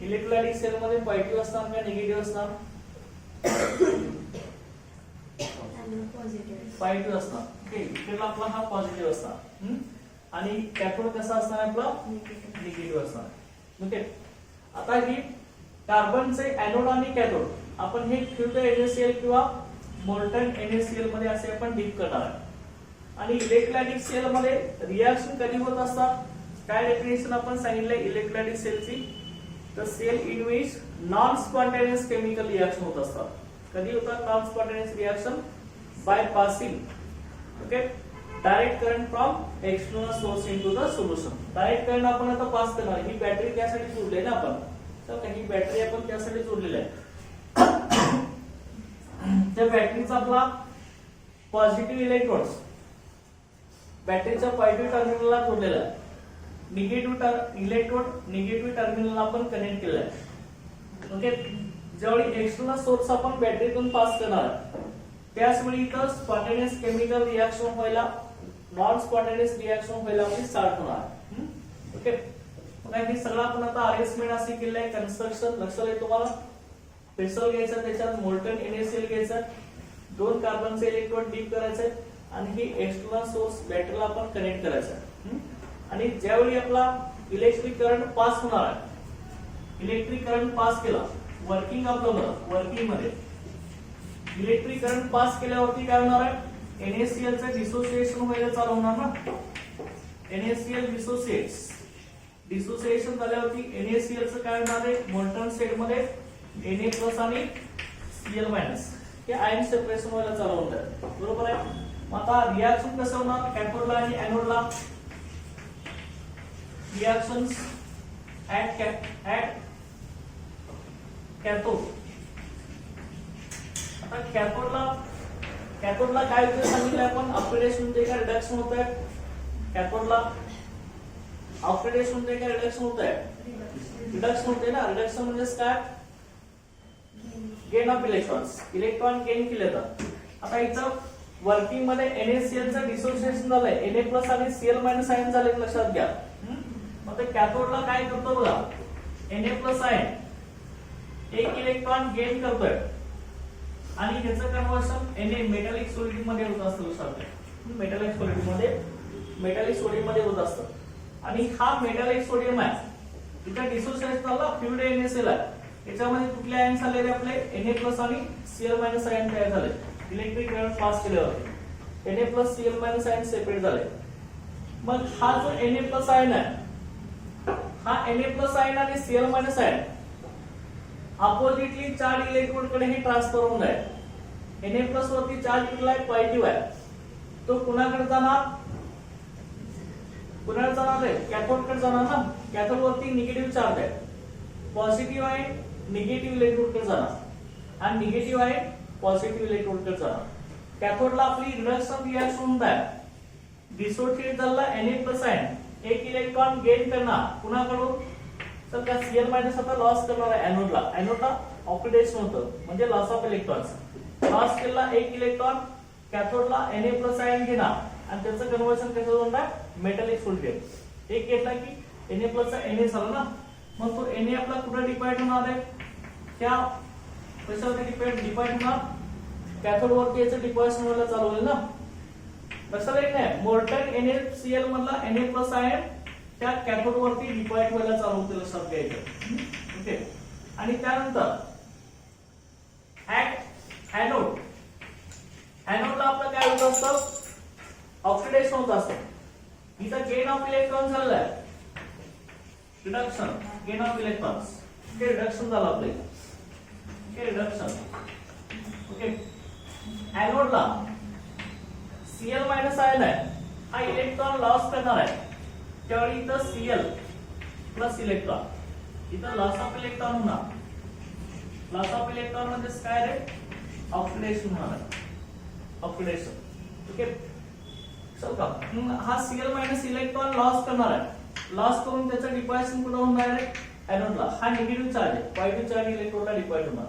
इलेक्ट्रोलाइटिक सेल मध्ये पॉझिटिव्ह असणार का निगेटिव्ह असणार? पॉझिटिव्ह असणार. ओके, इकडला आपला हा पॉझिटिव्ह असणार आणि कॅथोड कसा असणार आपला, निगेटिव्ह असणार. ओके, आता ही कार्बनचे एनोड आणि कॅथोड आपण हे फ्युज्ड NaCl किंवा मोल्टन NaCl मध्ये असे आपण डीप करणार आहे. आणि इलेक्ट्रोलाइटिक सेल मध्ये रिएक्शन कधी होत असतात, काय डेफिनेशन आपण सांगितलंय इलेक्ट्रोलाइटिक सेलची, तर cell in which non spontaneous chemical reaction होत असतात. कधी होतात non spontaneous reaction? By passing okay direct current from external source into the solution. Direct current आपण आता पास करणार. ही बॅटरी त्यासाठी जोडली ना आपण, तर ही बॅटरी आपण त्यासाठी जोडलेली आहे. त्या बॅटरीचा आपला पॉझिटिव्ह इलेक्ट्रॉन्स बॅटरीच्या पॉझिटिव्ह टर्मिनलला जोडलेला आहे. निगेटिव्ह इलेक्ट्रोड निगेटिव्ह टर्मिनलला आपण कनेक्ट केलेला आहे. ओके ज्यावेळी एक्सटर्नल सोर्स आपण बॅटरीतून पास करणार आहे त्याच वेळी इथं स्पॉन्टेनियस केमिकल रिएक्शन व्हायला नॉन स्पॉन्टेनियस रिएक्शन व्हायला आपली स्टार्ट होणार. ओके हे सगळं आपण आता अरेंजमेंट असे केलं आहे. कन्स्ट्रक्शन लक्षात आहे तुम्हाला. पेसल घ्यायचं, त्याच्यात मोल्टन NaCl घ्यायचं, 2 कार्बनचे इलेक्ट्रॉन डीप करायचे आणि ही एक्सटर्नल सोर्स बॅटरीला आपण कनेक्ट करायचा. आणि ज्यावेळी आपला इलेक्ट्रिक करंट पास होणार आहे, इलेक्ट्रिक करंट पास केला वर्किंग आपलं वर्किंग मध्ये इलेक्ट्रिक करंट पास केल्यावरती काय होणार आहे, NaCl चं डिसोसिएशन व्हायला चालू होणार ना. NaCl डिसोसिएशन झाल्यावरती NaCl चं काय होणार आहे, मोल्टन स्टेट मध्ये Na+ आणि Cl- हे आयन सेपरेशन व्हायला चालू होणार. बरोबर आहे. मग आता रिएक्शन कसं होणार, कॅथोडला आणि एनोडला रिएक्शन्स ऍट कॅथोड. आता कॅथोडला काय होतं सांगितलं आपण, ऑक्सिडेशन होते का रिडक्शन होत आहे. कॅथोडला ऑक्सिडेशन होते का रिडक्शन होत आहे, रिडक्शन होते ना. रिडक्शन म्हणजे काय, gain of electrons, electron gain केले जातात. आता इथं वर्किंग मध्ये NaCl चं डिसोसिएशन झालंय, Na+ आणि Cl- आयन झाले लक्षात घ्या. मग ते कॅथोडला काय करतो बघा, Na+ आयन एक इलेक्ट्रॉन गेन करतोय आणि ह्याचं कन्वर्शन Na मेटॅलिक सॉलिड मध्ये होत असतं. लक्षात घ्या मेटॅलिक सोडियम मध्ये होत असतं. आणि हा मेटॅलिक सोडियम आहे इथं डिसोसिएशन झाला, फ्युज्ड NaCl आहे. याच्यामध्ये कुठले आयन झाले आपले Na+ आणि Cl- आयन तयार झाले. इलेक्ट्रिक करंट पास केल्यावर Na+ Cl- आयन सेपरेट झाले. मग हा जो Na+ आयन आहे, हा Na+ आयन आणि Cl- ion oppositely charge electrode कडे हे ट्रान्सफर होऊन आहे. Na+ वरती चार्ज कुठला आहे, पॉझिटिव्ह आहे. तो कुणाकडे जाणार, कॅथोड कडे जाणार ना. कॅथोड वरती निगेटिव्ह चार्ज आहे. पॉझिटिव्ह आहे निगेटिव्ह इलेक्ट्रोड कडे जाणार आणि निगेटिव्ह आहे पॉझिटिव्ह इलेक्ट्रोड कडे जाणार. कॅथोडला आपली रिडक्शन रिएक्शन होत आहे. डिसोसिएट झाला Na+ आयन एक इलेक्ट्रॉन गेन करणार कुणाकडून, तर त्या Cl- आता लॉस करणार आहे एनोडला. एनोडला ऑक्सिडेशन होतं म्हणजे लॉस ऑफ इलेक्ट्रॉन्स. लॉस केला एक इलेक्ट्रॉन, कॅथोडला Na+ आयन घेणार आणि त्याचं कन्वर्शन कसं होणार, मेटॅलिक सॉलिड. एक घेतला की Na+ चा Na झाला ना. मग तो Na आपला कुठे डिपेंड होणार आहे, त्या कशावरती डिपेंड होणार, कॅथोड वरती याचं डिपॉझिशन व्हायला चालू होईल ना. लक्षात येत नाही, मोल्टन NaCl मधला Na+ आयन त्या कॅथोड वरती डिपॉझिट व्हायला चालू होते. लक्षात घ्यायचं. ओके आणि त्यानंतर एनोडला आपलं काय होत असतं, ऑक्सिडेशन होत असतं. इथं गेन ऑफ इलेक्ट्रॉन झालेलं आहे, रिडक्शन गेन ऑफ इलेक्ट्रॉन्स, हे रिडक्शन झालं आपलं. हे रिडक्शन. ओके एनोडला Cl- आयन आहे, हा इलेक्ट्रॉन लॉस करणार आहे. त्यावेळी इथं Cl+ इलेक्ट्रॉन, इथं लॉस ऑफ इलेक्ट्रॉन होणार. लॉस ऑफ इलेक्ट्रॉन म्हणजे काय रे, ऑक्सिडेशन होणार आहे. ऑक्सिडेशन. ओके चल का, हा Cl- इलेक्ट्रॉन लॉस करणार आहे. लॉस करून त्याचं डिपॉझिशन कुठे होणार आहे, एनोडला. हा निगेटिव्ह चार्ज आहे, पॉझिटिव्ह चार्ज इलेक्ट्रोडला डिपॉझिट होणार.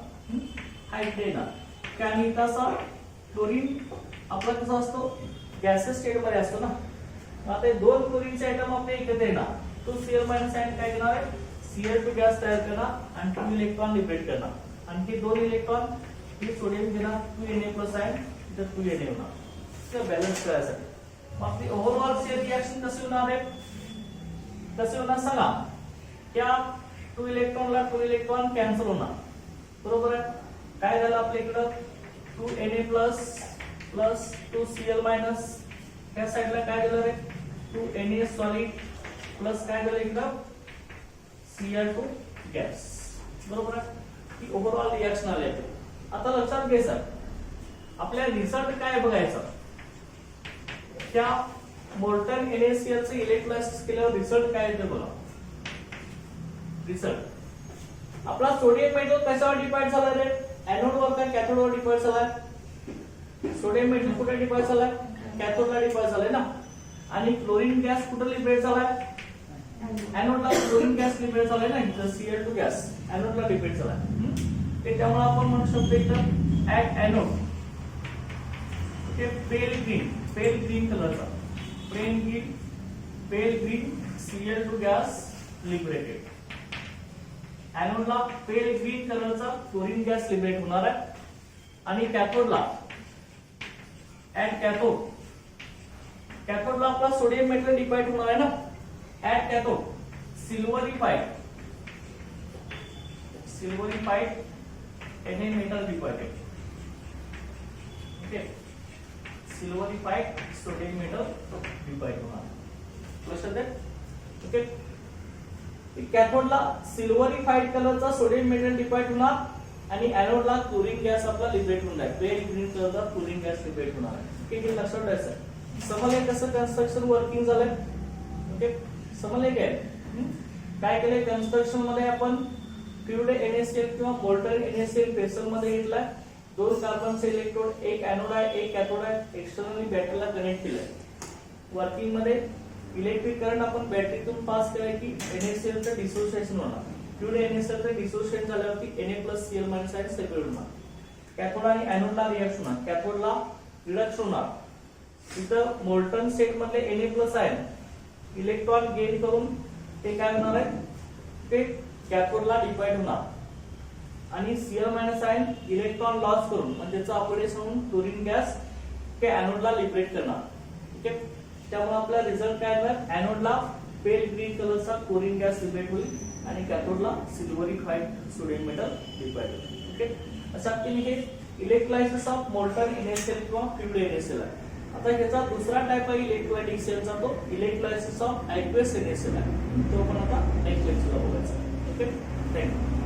हा इथे येणार आणि तसा क्लोरीन आपला कसा असतो, गॅसेस स्टेट मध्ये असतो ना. आता 2 क्लोरीनचे आयटम आपले एकत्र येणार. तो Cl- आयन काय करणार आहे, Cl2 गॅस तयार करणार आणि 2 इलेक्ट्रॉन लिबरेट करणार. आणखी 2 इलेक्ट्रॉन हे सोडियम घेणार, 2 Na+ आयन, इथं 2 Na होणार. ते बॅलन्स करायसाठी. मग आपली ओव्हरऑल रिएक्शन कशी होणार आहे, कसे होणार सांगा. त्या 2 इलेक्ट्रॉनला 2 इलेक्ट्रॉन कॅन्सल होणार, बरोबर आहे. काय झालं आपल्या इकडं 2Na प्लस 2Cl मायनस, त्या साइडला काय झालं रे 2Na सॉलिड प्लस काय झालं इकडं Cl2 गॅस, बरोबर आहे. ही ओव्हरऑल रिएक्शन आली आहे. आता लक्षात घ्यायचं आपल्या रिझल्ट काय बघायचं, त्या मोल्टन NaCl चे इलेक्ट्रोलायसिस केल्यावर रिझल्ट काय येतो बघा. रिझल्ट आपला सोडियम मेटल कशावर डिपेंड झाला रे, एनोड वर का कॅथोड वर डिपेंड झाला. सोडियम मेटल कुठे डिपेंड झाला, कॅथोडला डिपेंड झालाय ना. आणि क्लोरीन गॅस कुठे लिबरेट झालाय, एनोडला क्लोरीन गॅस लिबरेट झालाय ना, इथं Cl2 गॅस एनोडला लिबरेट झालाय. ते त्यामुळे आपण म्हणू शकतो इथं ऍट एनोड पेल ग्रीन कलरचा पेल ग्रीन Cl2 गॅस लिबरेटेड. एनोडला पेल ग्रीन कलरचा क्लोरीन गॅस लिबरेट होणार आहे. आणि कॅथोडला ऍट कॅथोडला आपला सोडियम मेटल डिपाइट होणार आहे ना. At cathode silvery white Na metal deposited. Okay, silvery white sodium metal deposit होणार. लक्षात आहे. ओके, कॅथोडला सिल्वरिफाइड कलरचा सोडियम मेटल डिपाइट होणार आणि एनोडला क्लोरीन गॅस आपला लिबरेट होणार आहे. पेल ग्रीन कलरचा क्लोरीन गॅस लिबरेट होणार आहे. ठीक आहे, लक्षात ठेवायचं. समजले कसं कन्स्ट्रक्शन वर्किंग झालंय. ओके, समजले काय केलंय कन्स्ट्रक्शन मध्ये आपण प्युर्ड NaCl किंवा मोल्टन NaCl पेसल मध्ये घेतलाय. 2 कार्बनचे इलेक्ट्रोड, एक एनोड आहे एक कॅथोड आहे, एक्सटर्नली बॅटरीला कनेक्ट केलंय. वर्किंग मध्ये इलेक्ट्रिक करंट आपण बॅटरीतून पास केलाय की NaCl चं डिसोसिएशन होणार. प्युर्ड NaCl चं डिसोसिएशन झाल्यावरती Na+Cl- आयन सेपरेट होणार. कॅथोड आणि एनोडला रिएक्शन होणार, कॅथोडला रिडक्शन होणार. इथं मोल्टन स्टेट मधले Na+ आयन इलेक्ट्रॉन गेन करून ते काय होणार आहे, ते कॅथोडला डिपाइट होणार आणि Cl- आयन इलेक्ट्रॉन लॉस करून म्हणजे त्याचं ऑक्सिडेशन होऊन क्लोरीन गॅस ते एनोडला लिबरेट करणार. ठीक आहे, त्यामुळे आपला रिझल्ट काय आला, एनोडला पेल ग्रीन कलरचा क्लोरीन गॅस लिबरेट होईल आणि कॅथोडला सिल्वरिफाइड सोडियम मेटल लिबरेट होईल. ओके, अशा पद्धतीने हे इलेक्ट्रोलायसिस ऑफ मोल्टन NaCl किंवा प्युर्ड NaCl आहे. आता ह्याचा दुसरा टाइप आहे इलेक्ट्रोलायटिक सेलचा, तो इलेक्ट्रोलायसिस ऑफ ऍक्वेस NaCl आहे. तो पण आता नेक्स्ट लेक्चरला बघायचा. Okay, thank you.